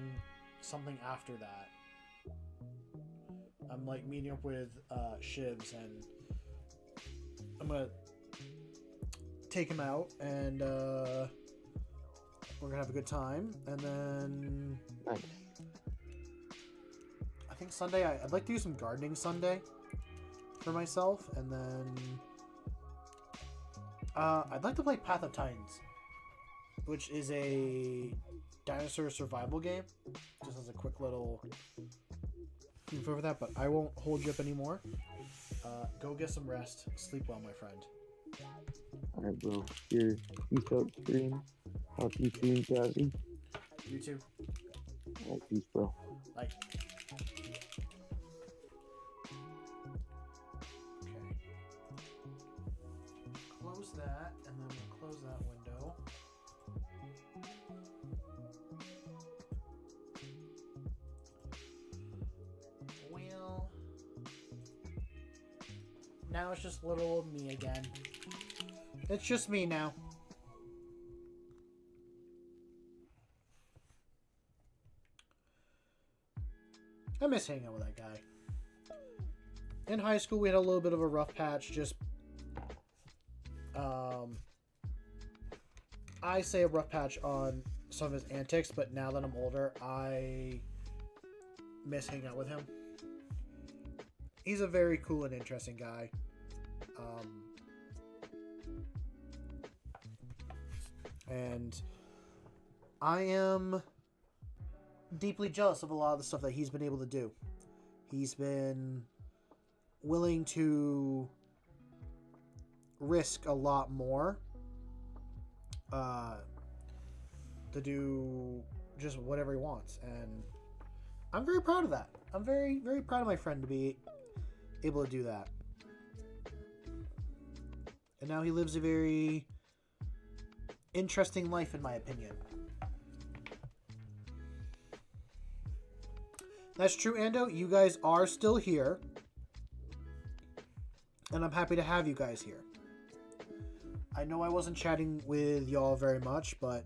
something after that. I'm like meeting up with Shivs, and I'm gonna take him out, and we're gonna have a good time. And then nice. I think Sunday I'd like to do some gardening Sunday for myself, and then I'd like to play Path of Titans, which is a dinosaur survival game. Just as a quick little info for that, but I won't hold you up anymore. Go get some rest. Sleep well, my friend. Alright, bro. Here, peace out, stream. Talk to you soon, Jazzy. You too. Alright, peace, bro. Bye. Okay. Close that, and then we'll close that window. Well, now it's just little old me again. It's just me now. I miss hanging out with that guy. In high school, we had a little bit of a rough patch. Just, I say a rough patch on some of his antics, but now that I'm older, I miss hanging out with him. He's a very cool and interesting guy. And I am deeply jealous of a lot of the stuff that he's been able to do. He's been willing to risk a lot more to do just whatever he wants, and I'm very proud of that. I'm very, very proud of my friend to be able to do that. And now he lives a very interesting life, in my opinion. That's true, Ando. You guys are still here. And I'm happy to have you guys here. I know I wasn't chatting with y'all very much, but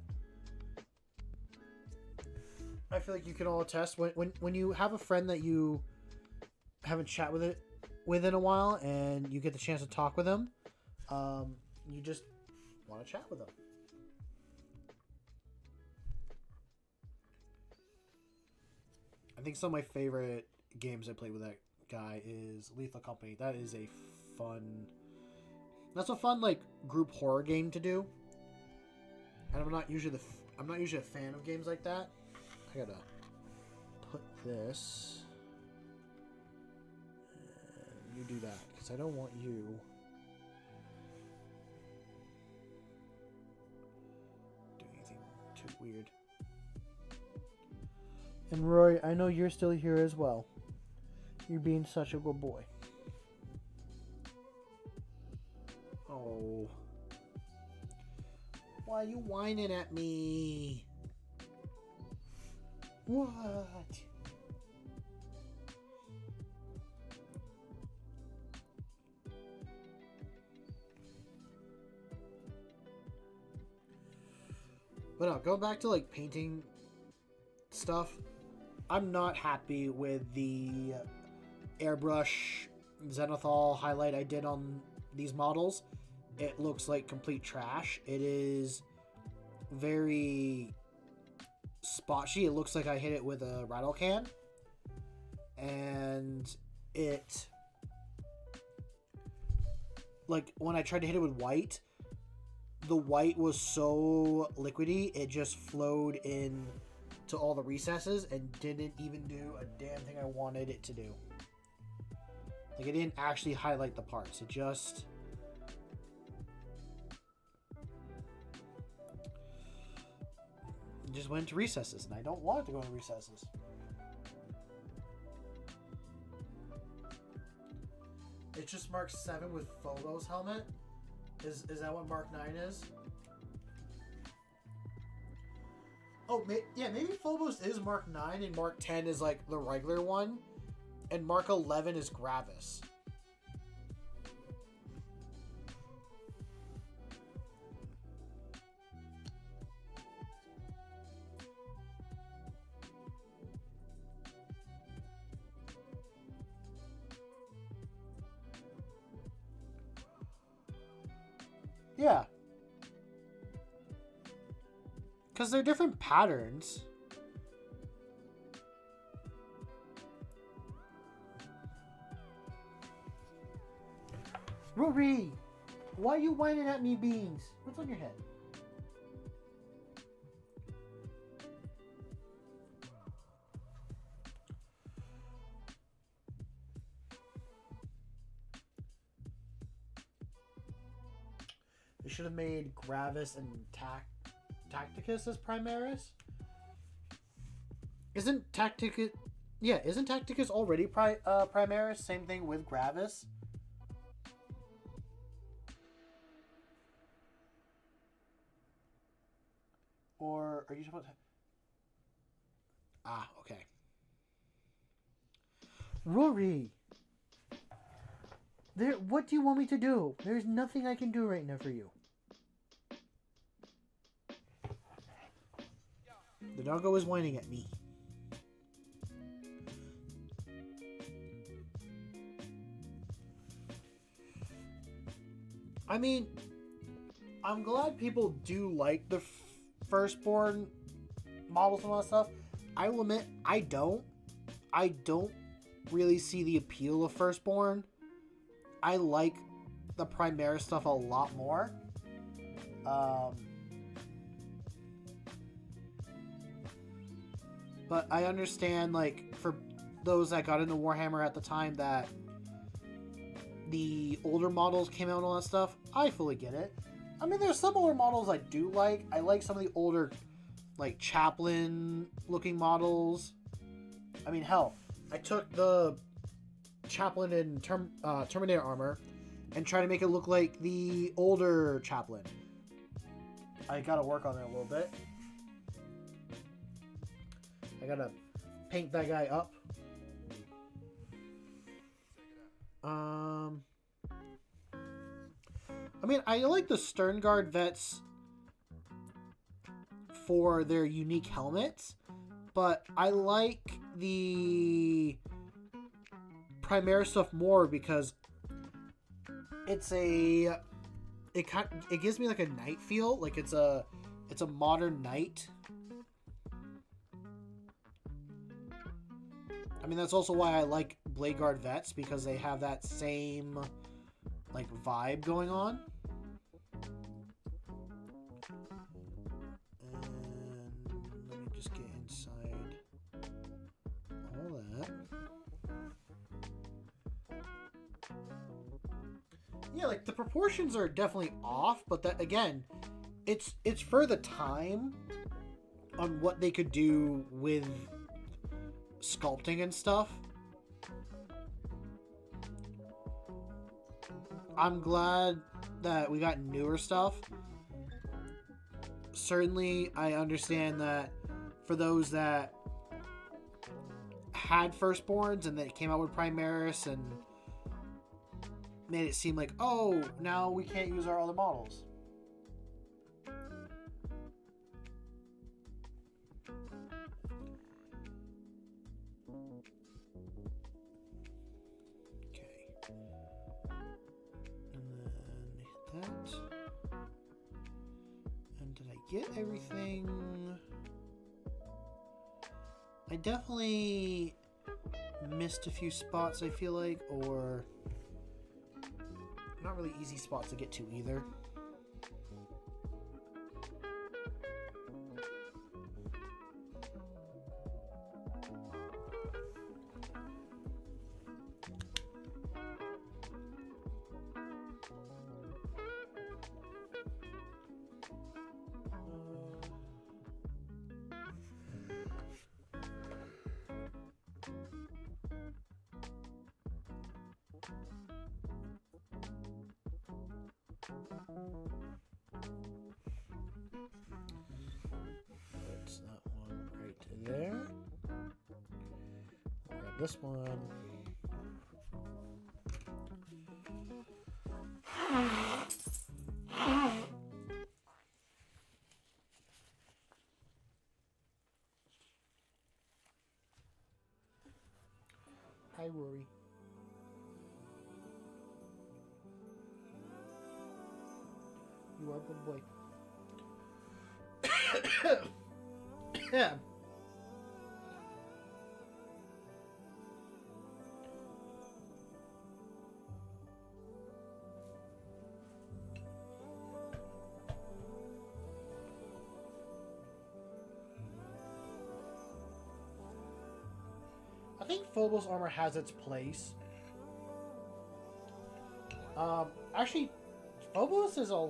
I feel like you can all attest. When you have a friend that you haven't chat with in a while, and you get the chance to talk with them, you just want to chat with them. I think some of my favorite games I played with that guy is Lethal Company. That is a fun... That's a fun, like, group horror game to do. And I'm not usually a fan of games like that. I gotta put this... you do that, because I don't want you... do anything too weird. And Roy, I know you're still here as well. You're being such a good boy. Oh. Why are you whining at me? What? But no, go back to like painting stuff. I'm not happy with the airbrush zenithal highlight I did on these models. It looks like complete trash. It is very spotchy. It looks like I hit it with a rattle can. And it... like, when I tried to hit it with white, the white was so liquidy, it just flowed in to all the recesses and didn't even do a damn thing I wanted it to do. Like, it didn't actually highlight the parts. It just went into recesses, and I don't want it to go into recesses. It's just Mark 7 with Phobos helmet. Is that what Mark 9 is? Oh, yeah, maybe Phobos is Mark 9 and Mark 10 is like the regular one. And Mark 11 is Gravis. Yeah. Because they're different patterns. Rory! Why are you whining at me, Beans? What's on your head? They should have made Gravis and Tacticus as Primaris. Isn't Tacticus... yeah, isn't Tacticus already Primaris? Same thing with Gravis. Or are you supposed to... ah, okay. Rory! What do you want me to do? There's nothing I can do right now for you. The doggo is whining at me. I mean, I'm glad people do like the firstborn models and all that stuff. I will admit, I don't. I don't really see the appeal of firstborn. I like the Primaris stuff a lot more. But I understand, like, for those that got into Warhammer at the time that the older models came out and all that stuff, I fully get it. I mean, there's some older models I do like. I like some of the older, like, Chaplain-looking models. I mean, hell, I took the Chaplain in Terminator armor and tried to make it look like the older Chaplain. I gotta work on it a little bit. I gotta paint that guy up. I mean, I like the Stern Guard vets for their unique helmets, but I like the Primaris stuff more because it's it gives me like a knight feel, like it's a modern knight. I mean, that's also why I like Blade Guard vets, because they have that same like vibe going on. And let me just get inside all that. Yeah, like the proportions are definitely off, but that again, it's for the time on what they could do with sculpting and stuff. I'm glad that we got newer stuff. Certainly, I understand that for those that had firstborns and they came out with Primaris and made it seem like, oh, now we can't use our other models. Okay. And then hit that. And did I get everything? I definitely missed a few spots, I feel like, or not really easy spots to get to either. That's that one right there. Grab this one. Hi, Rory. You are a good boy. Yeah. I think Phobos armor has its place. Actually, Phobos is a.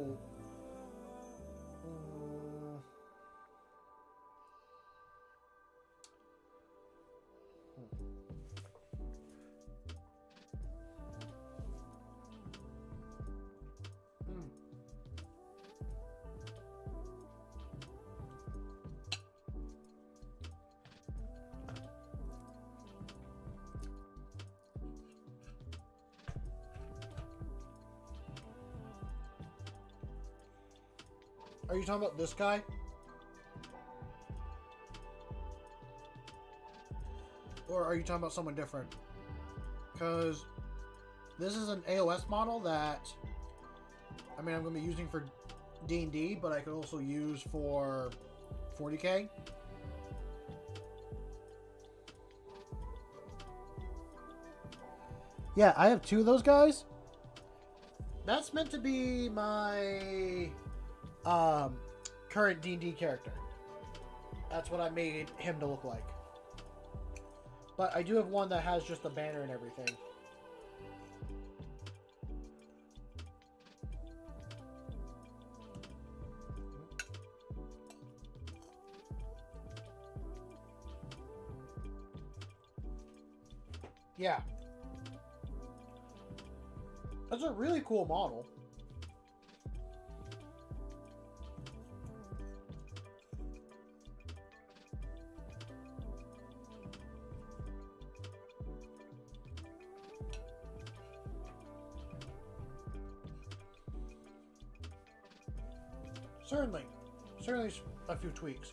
Are you talking about this guy? Or are you talking about someone different? Because this is an AOS model that, I mean, I'm going to be using for D&D, but I could also use for 40k. Yeah, I have two of those guys. That's meant to be my current D&D character. That's what I made him to look like. But I do have one that has just a banner and everything. Yeah. That's a really cool model. Certainly. Certainly a few tweaks.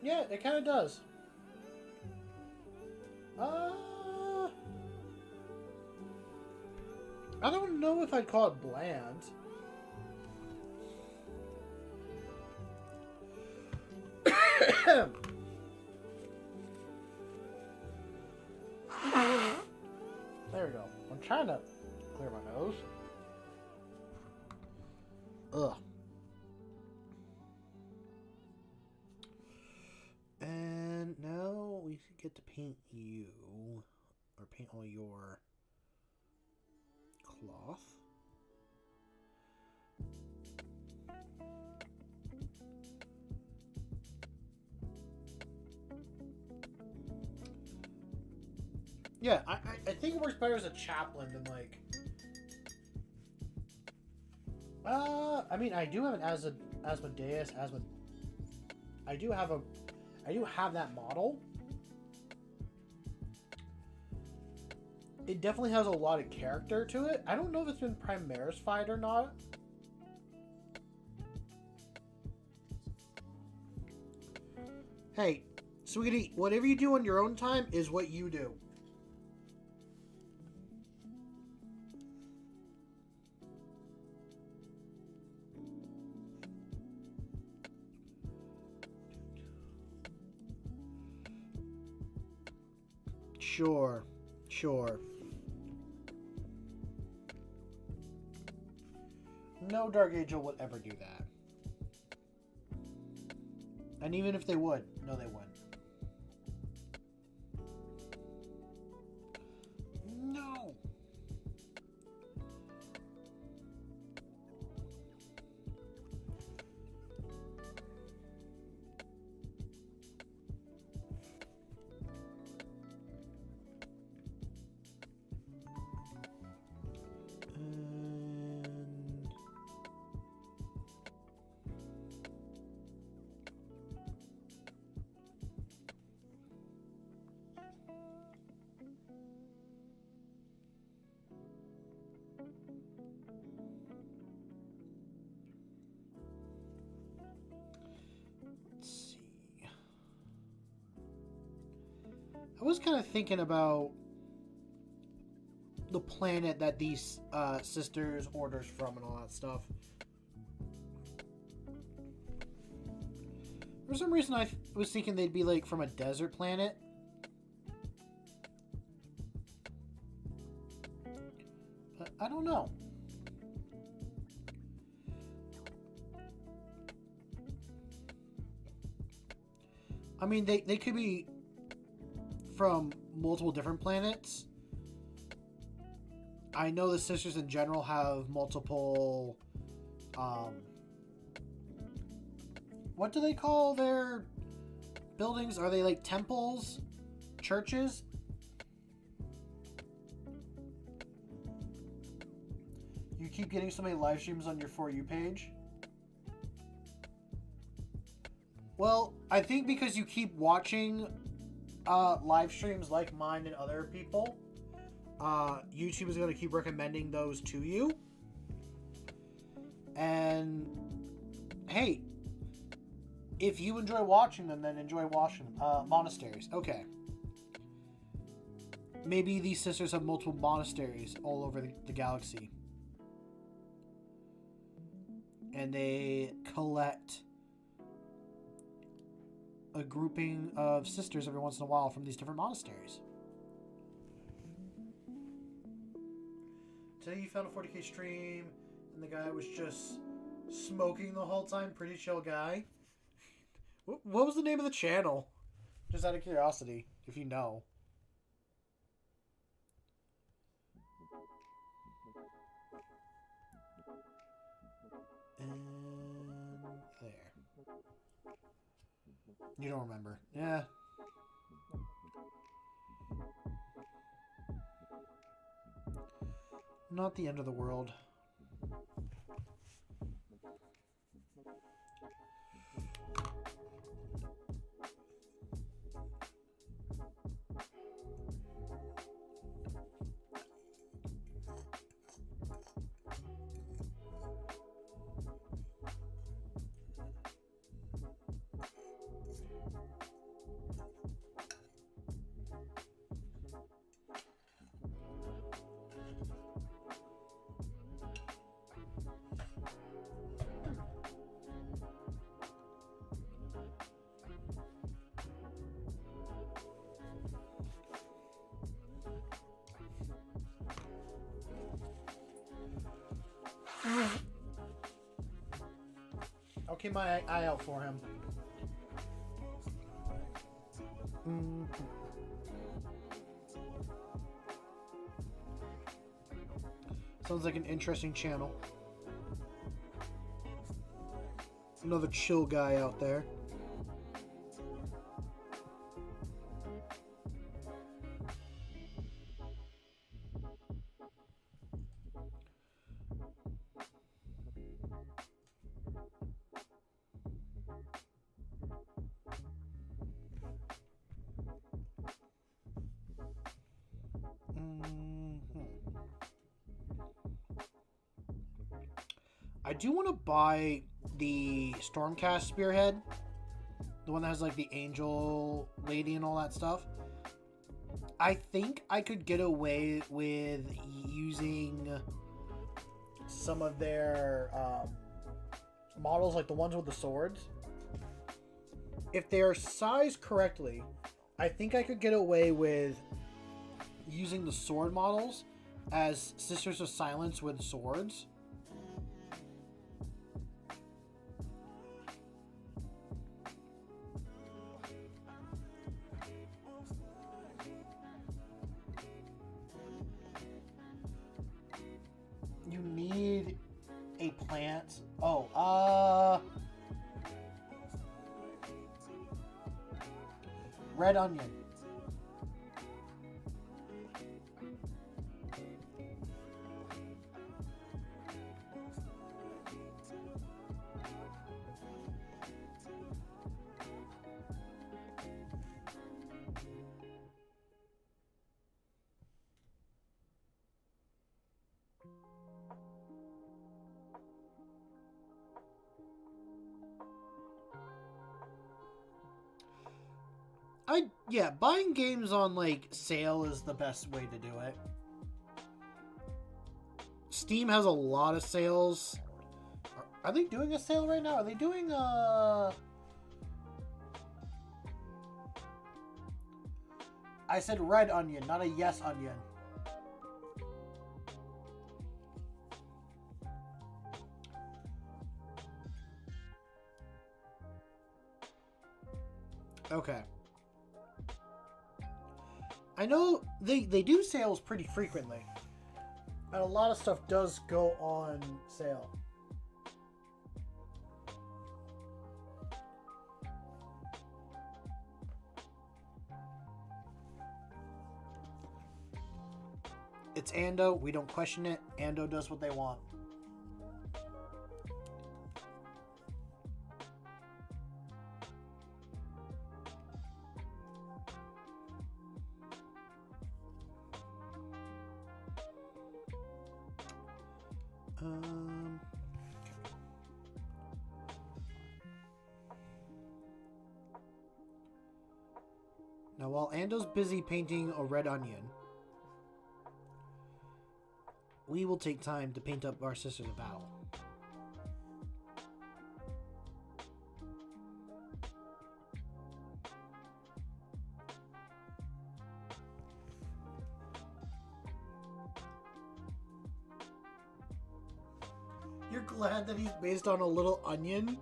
Yeah, it kind of does. I don't know if I'd call it bland. There we go. I'm trying to clear my nose. Ugh. And now we get to paint you, or paint all your cloth. Yeah, I think it works better as a chaplain than like. I mean, I do have an Asmodeus. I do have that model. It definitely has a lot of character to it. I don't know if it's been Primaris-fied or not. Hey, sweetie, whatever you do on your own time is what you do. Sure. No Dark Angel would ever do that. And even if they would, no, they wouldn't. No. I was kind of thinking about the planet that these sisters orders from and all that stuff. For some reason, I was thinking they'd be like from a desert planet. But I don't know. I mean, they could be from multiple different planets. I know the sisters in general have multiple, what do they call their buildings? Are they like temples? Churches? You keep getting so many live streams on your For You page? Well, I think because you keep watching live streams like mine and other people, YouTube is going to keep recommending those to you. And hey, if you enjoy watching them, then enjoy watching them. Monasteries. Okay. Maybe these sisters have multiple monasteries all over the galaxy. And they collect a grouping of sisters every once in a while from these different monasteries. Today you found a 40k stream and the guy was just smoking the whole time. Pretty chill guy. What was the name of the channel? Just out of curiosity, if you know. And there. You don't remember. Yeah. Not the end of the world. I'll keep my eye out for him. Sounds like an interesting channel. Another chill guy out there. I do want to buy the Stormcast Spearhead. The one that has like the angel lady and all that stuff. I think I could get away with using some of their models, like the ones with the swords. If they are sized correctly, I think I could get away with using the sword models as Sisters of Silence with swords. You need a plant. Oh, red onion. Yeah, buying games on like sale is the best way to do it. Steam has a lot of sales. Are they doing a sale right now? Are they doing I said red onion, not a yes onion. Okay. I know they do sales pretty frequently. And a lot of stuff does go on sale. It's Ando. We don't question it. Ando does what they want. Now, while Ando's busy painting a red onion, we will take time to paint up our Sisters of Battle. You're glad that he's based on a little onion?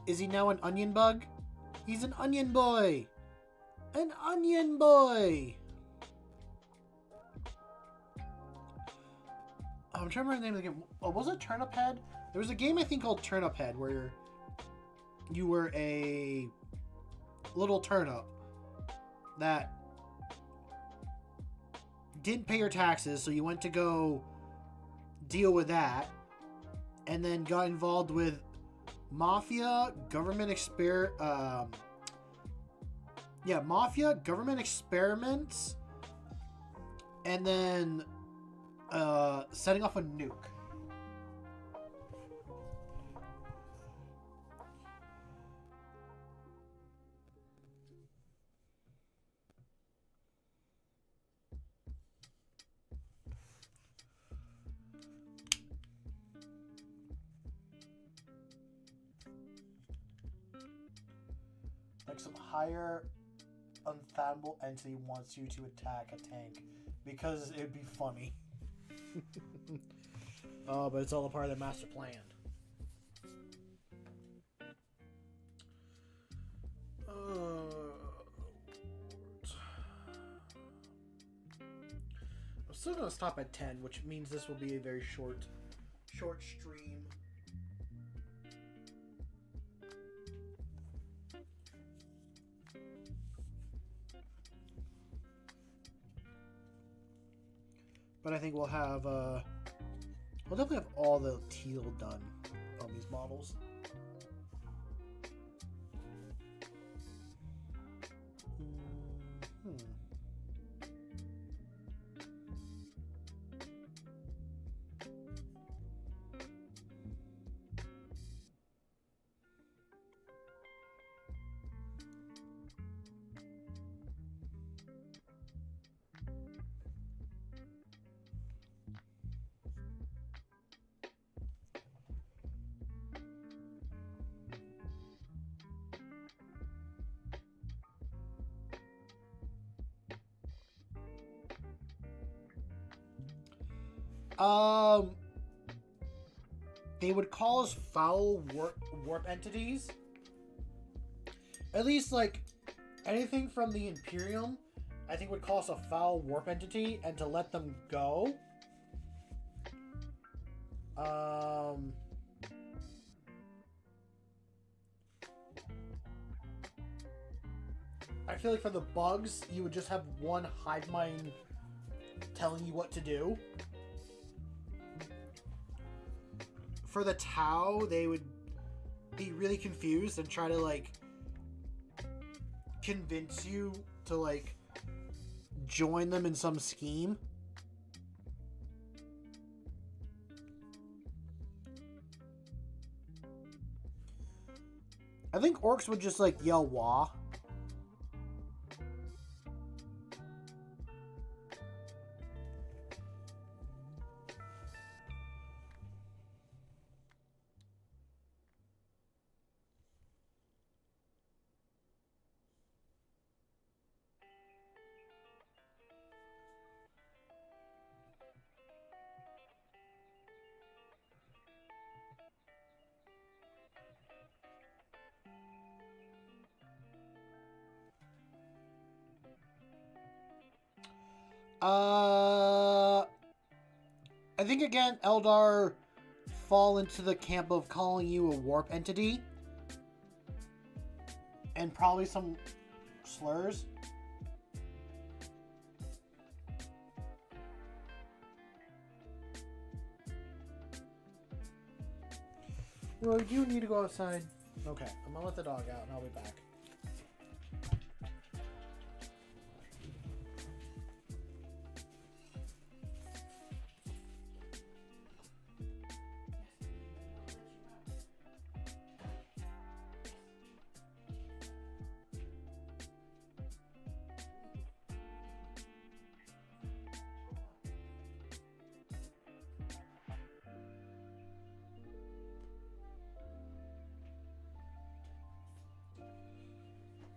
Is he now an onion bug? He's an onion boy! An onion boy! I'm trying to remember the name of the game. Oh, was it Turnip Head? There was a game I think called Turnip Head where you were a little turnip that didn't pay your taxes, so you went to go deal with that, and then got involved with mafia, government mafia, government experiments, and then setting off a nuke. Like some higher unfathomable entity wants you to attack a tank because it'd be funny. Oh, but it's all a part of their master plan. I'm still gonna stop at 10, which means this will be a very short stream. But I think we'll definitely have all the teal done on these models. They would call us foul warp entities. At least, like, anything from the Imperium, I think would call us a foul warp entity, and to let them go. I feel like for the bugs, you would just have one hive mind telling you what to do. For the Tau, they would be really confused and try to, like, convince you to, like, join them in some scheme. I think orcs would just, like, yell wah. I think again, Eldar fall into the camp of calling you a warp entity. And probably some slurs. Well, you need to go outside. Okay, I'm gonna let the dog out and I'll be back.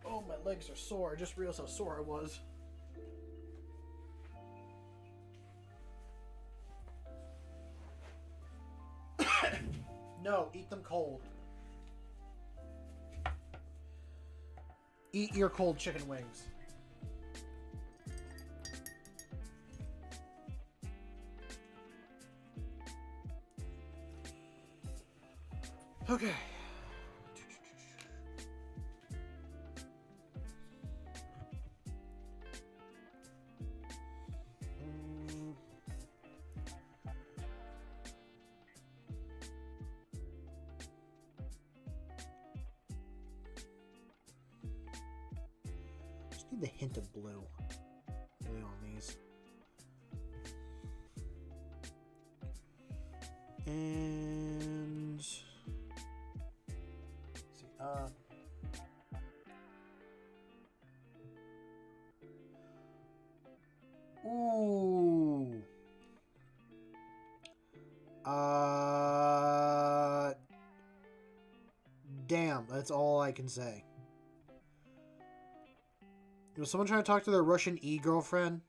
Oh, my legs are sore. I just realized how sore I was. No, eat them cold. Eat your cold chicken wings. Okay. Just need the hint of blue really on these. And let's see, ooh. Damn, that's all I can say. Was someone trying to talk to their Russian e-girlfriend?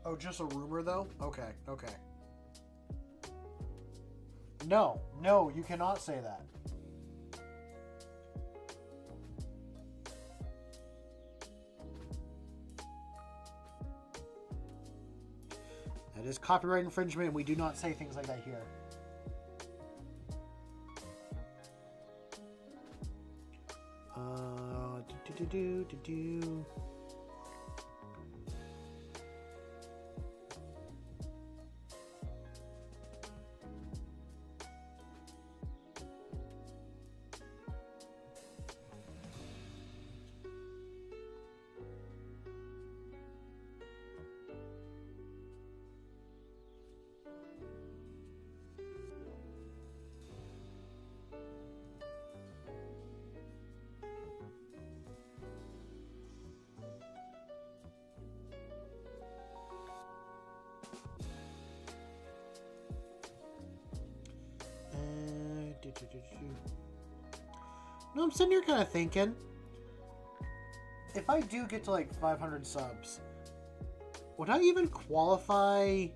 Oh, just a rumor though? Okay, okay. No, no, you cannot say that. That is copyright infringement, and we do not say things like that here. Do. No, I'm sitting here kind of thinking, if I do get to like 500 subs, would I even qualify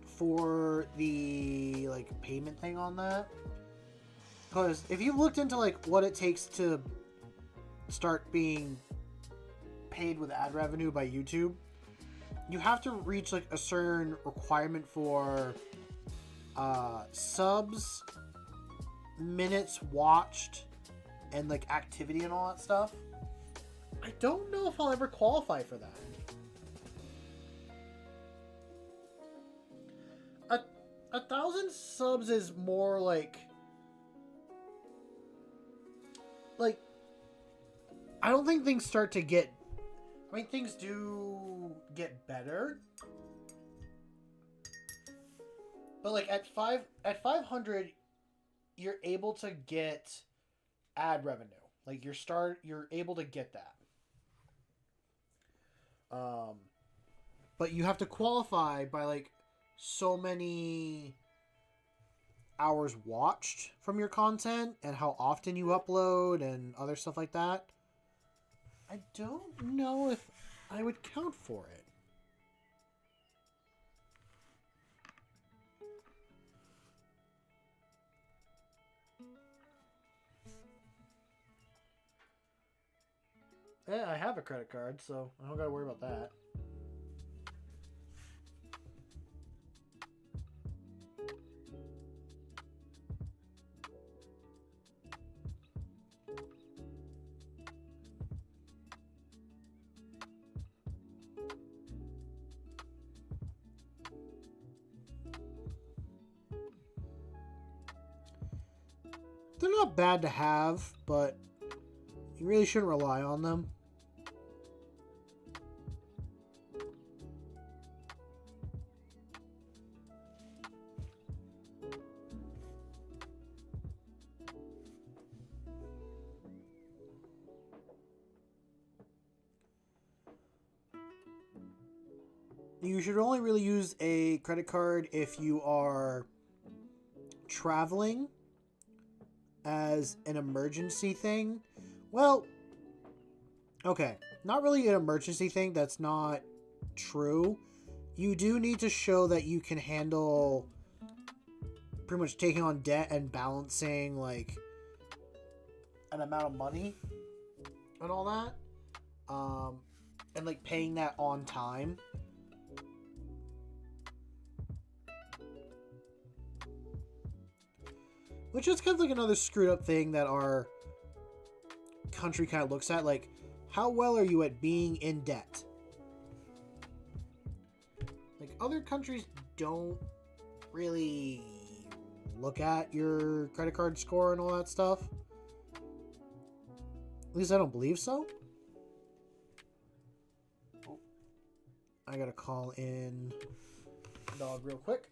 for the like payment thing on that? Because if you looked into like what it takes to start being paid with ad revenue by YouTube, you have to reach like a certain requirement for subs, minutes watched, and like activity and all that stuff. I don't know if I'll ever qualify for that. A 1,000 subs is more like I don't think things start to get. I mean, things do get better, but like at 500, you're able to get ad revenue. Like you're able to get that. But you have to qualify by like so many hours watched from your content and how often you upload and other stuff like that. I don't know if I would count for it. Yeah, I have a credit card, so I don't gotta worry about that. They're not bad to have, but you really shouldn't rely on them. You should only really use a credit card if you are traveling as an emergency thing. Well, okay, not really an emergency thing. That's not true. You do need to show that you can handle pretty much taking on debt and balancing like an amount of money and all that. And like paying that on time. Which is kind of like another screwed up thing that our country kind of looks at. Like, how well are you at being in debt? Like, other countries don't really look at your credit card score and all that stuff. At least I don't believe so. Oh, I gotta call in dog real quick.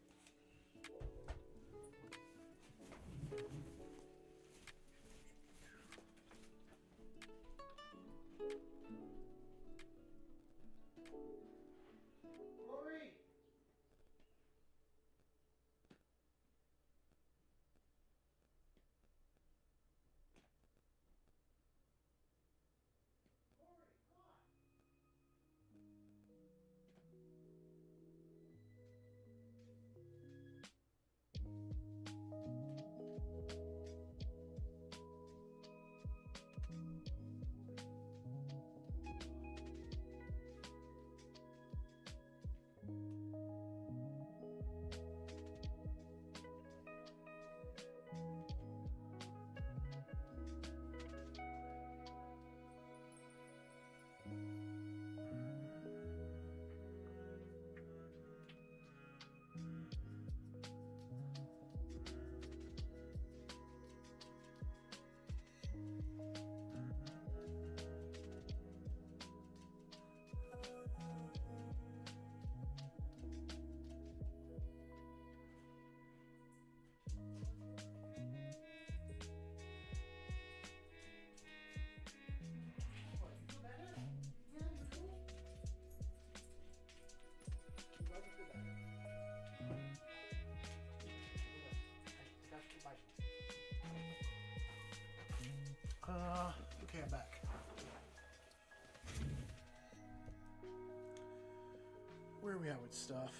are we at with stuff?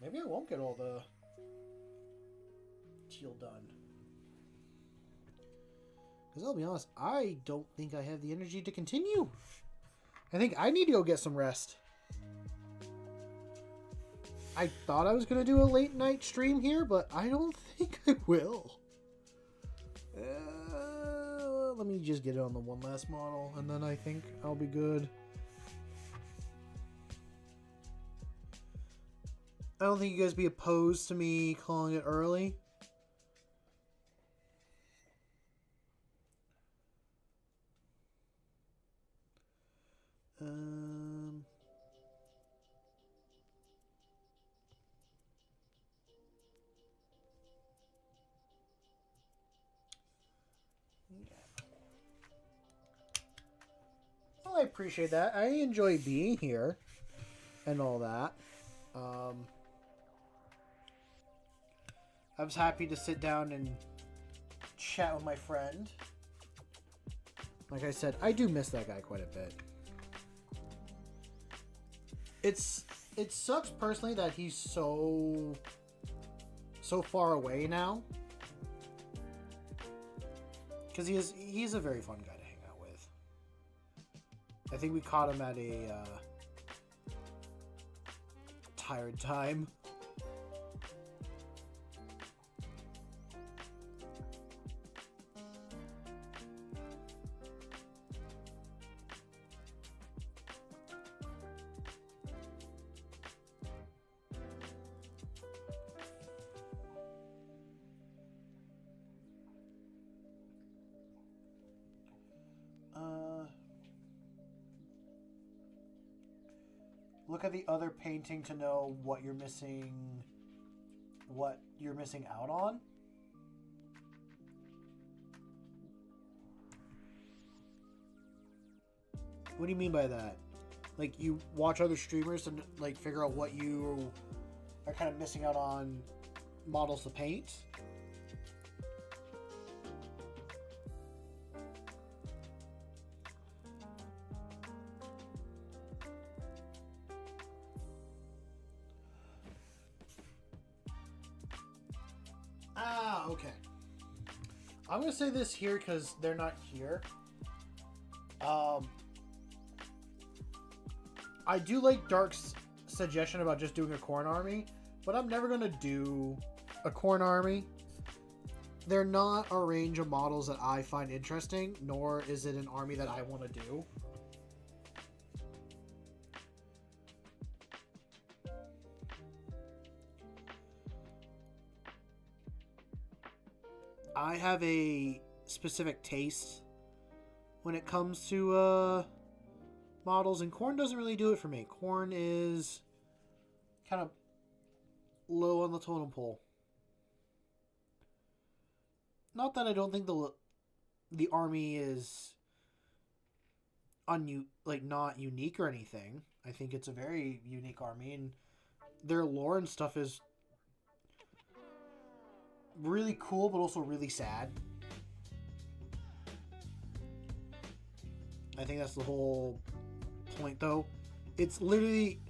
Maybe I won't get all the teal done. Because I'll be honest, I don't think I have the energy to continue. I think I need to go get some rest. I thought I was going to do a late night stream here, but I don't think I will. Let me just get it on the one last model, and then I think I'll be good. I don't think you guys be opposed to me calling it early. Well, I appreciate that. I enjoy being here and all that. I was happy to sit down and chat with my friend. Like I said, I do miss that guy quite a bit. It sucks personally that he's so far away now. Because he's a very fun guy to hang out with. I think we caught him at a tired time. Look at the other painting to know what you're missing out on. What do you mean by that? Like, you watch other streamers and like figure out what you are kind of missing out on models to paint? Okay. I'm going to say this here because they're not here. I do like Dark's suggestion about just doing a corn army, but I'm never going to do a corn army. They're not a range of models that I find interesting, nor is it an army that I want to do. I have a specific taste when it comes to models, and corn doesn't really do it for me. Corn is kind of low on the totem pole. Not that I don't think the army is not unique or anything. I think it's a very unique army, and their lore and stuff is really cool, but also really sad. I think that's the whole point, though. It's literally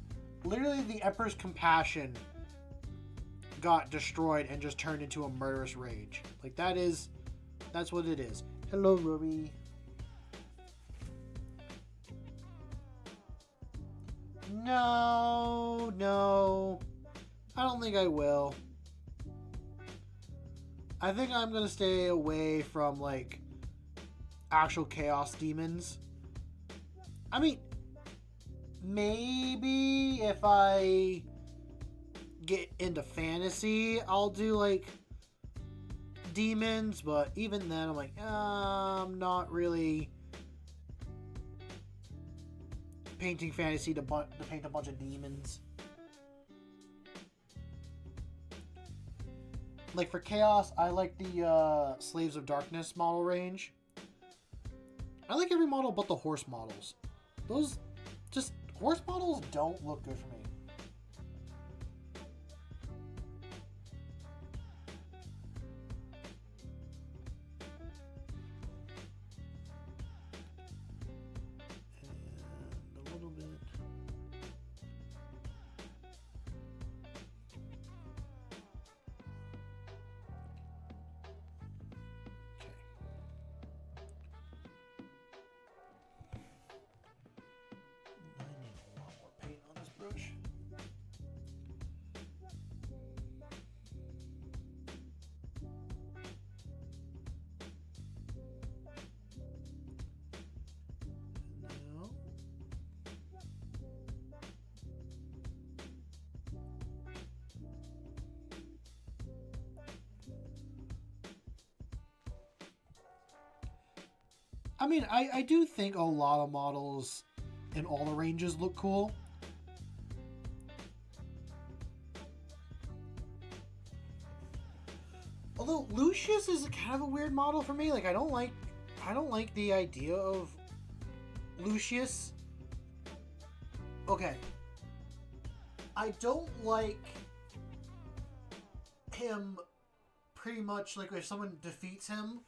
the Emperor's compassion got destroyed and just turned into a murderous rage. Like, that's what it is. Hello, Ruby. No. I don't think I will. I think I'm going to stay away from, like, actual Chaos Demons. I mean, maybe if I get into fantasy, I'll do, like, demons, but even then, I'm like, I'm not really painting fantasy to paint a bunch of demons. Like, for Chaos, I like the Slaves of Darkness model range. I like every model but the horse models. Those, just, horse models don't look good for me. gosh. No. I mean, I do think a lot of models in all the ranges look cool. Although Lucius is kind of a weird model for me. Like I don't like the idea of Lucius. Okay. I don't like him pretty much like if someone defeats him,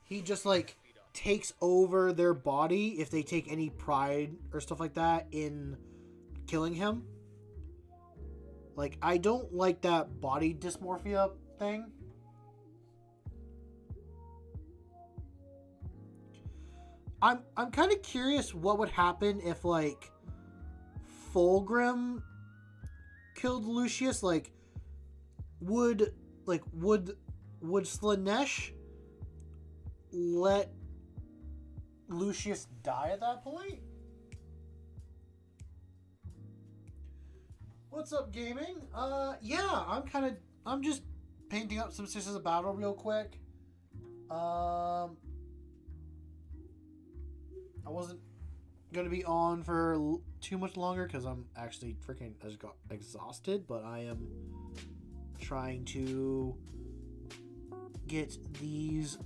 he just like takes over their body if they take any pride or stuff like that in killing him. Like I don't like that body dysmorphia thing. I'm kind of curious what would happen if like Fulgrim killed Lucius. Like would Slanesh let Lucius die at that point? What's up, gaming? Yeah, I'm just painting up some Sisters of Battle real quick. I wasn't gonna be on for too much longer because I'm actually freaking exhausted, but I am trying to get these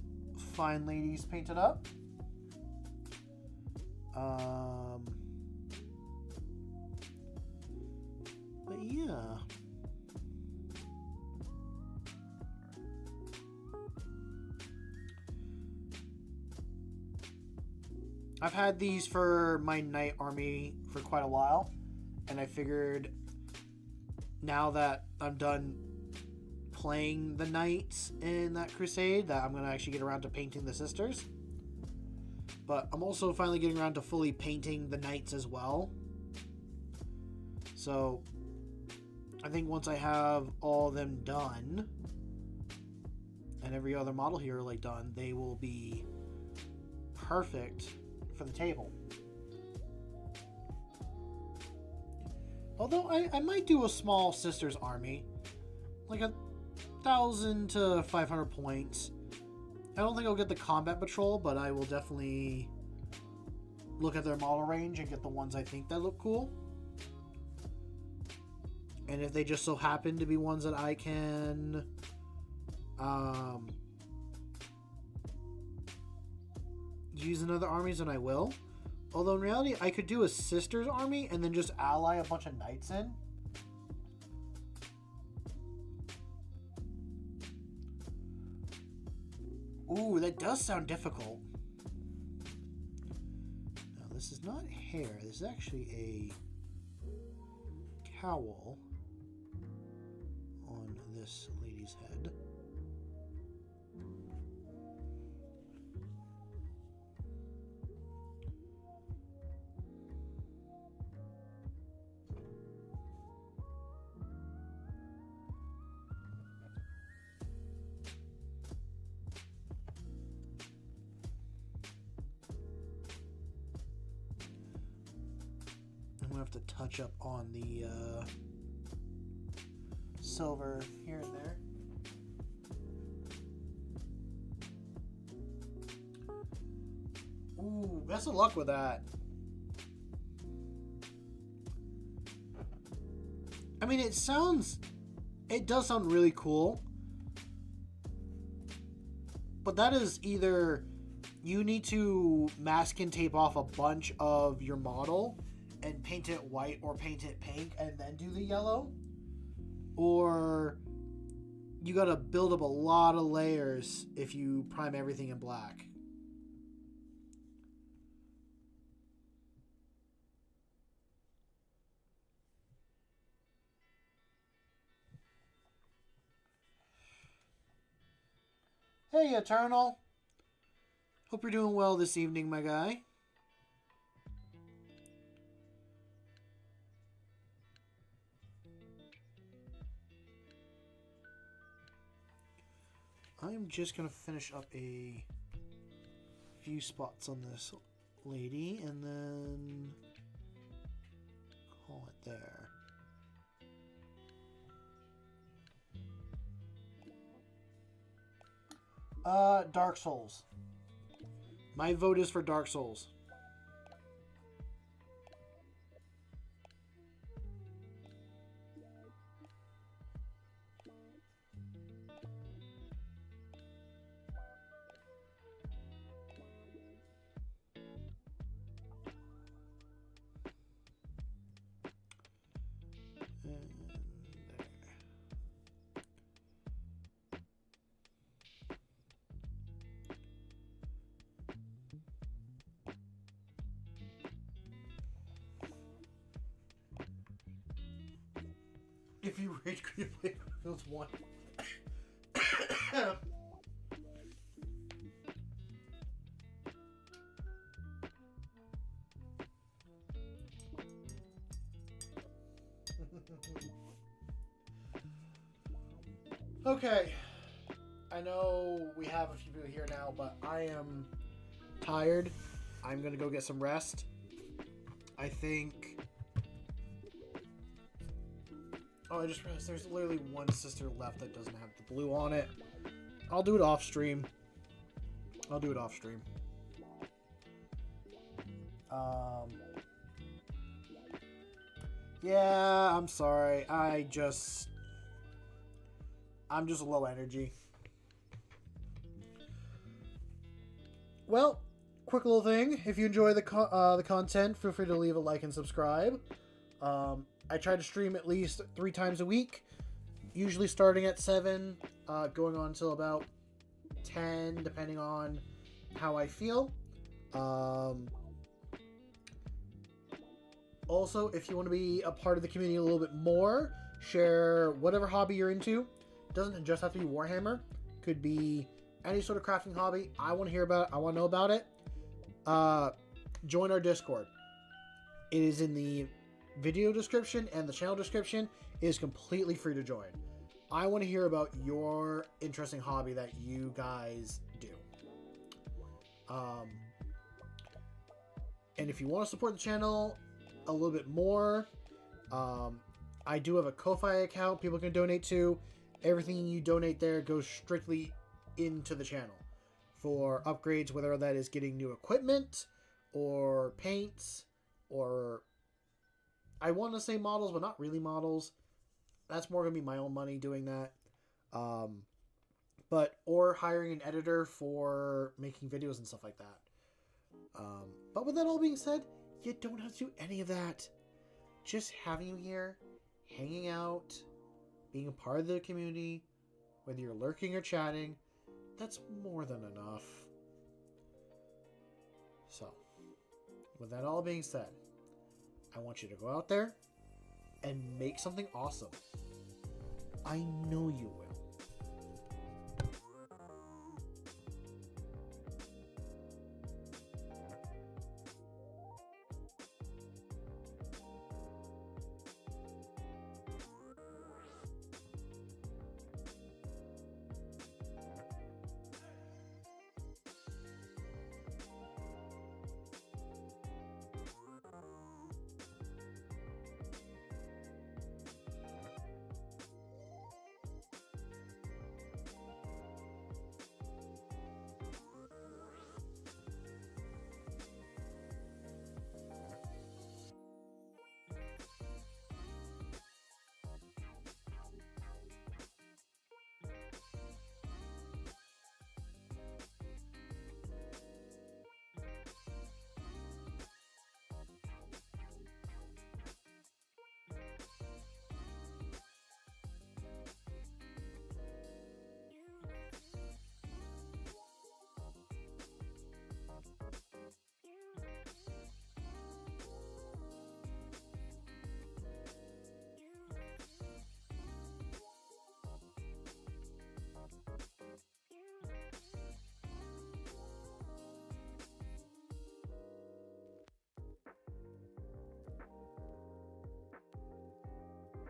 fine ladies painted up. But yeah. I've had these for my knight army for quite a while, and I figured now that I'm done playing the knights in that crusade that I'm going to actually get around to painting the sisters. But I'm also finally getting around to fully painting the knights as well. So I think once I have all of them done and every other model here like done, they will be perfect for the table. Although I might do a small sisters army, like 1,000 to 500 points. I don't think I'll get the combat patrol, but I will definitely look at their model range and get the ones I think that look cool. And if they just so happen to be ones that I can use in other armies, then I will. Although in reality, I could do a sisters army and then just ally a bunch of knights in. Ooh, that does sound difficult. Now, this is not hair. This is actually a cowl on this lady's head. I'm gonna have to touch up on the silver here and there. Ooh, best of luck with that. I mean, it does sound really cool. But that is either you need to mask and tape off a bunch of your model and paint it white or paint it pink and then do the yellow, or you gotta build up a lot of layers if you prime everything in black. Hey, Eternal. Hope you're doing well this evening, my guy. I'm just gonna finish up a few spots on this lady and then call it there. Dark Souls. My vote is for Dark Souls. If you rage, could you play Battlefield 1? Okay. I know we have a few people here now, but I am tired. I'm gonna go get some rest. I think... Oh, I just realized there's literally one sister left that doesn't have the blue on it. I'll do it off stream. Yeah, I'm sorry. I'm just low energy. Well, quick little thing. If you enjoy the content, feel free to leave a like and subscribe. I try to stream at least 3 times a week, usually starting at 7, going on until about 10, depending on how I feel. Also, if you want to be a part of the community a little bit more, share whatever hobby you're into. It doesn't just have to be Warhammer. Could be any sort of crafting hobby. I want to hear about it. I want to know about it. Join our Discord. It is in the video description and the channel description. It is completely free to join. I want to hear about your interesting hobby that you guys do. And if you want to support the channel a little bit more, I do have a Ko-Fi account people can donate to. Everything you donate there goes strictly into the channel for upgrades, whether that is getting new equipment or paints, or I want to say models, but not really models. That's more going to be my own money doing that. Or hiring an editor for making videos and stuff like that. But with that all being said, you don't have to do any of that. Just having you here, hanging out, being a part of the community, whether you're lurking or chatting, that's more than enough. So, with that all being said, I want you to go out there and make something awesome. I know you will.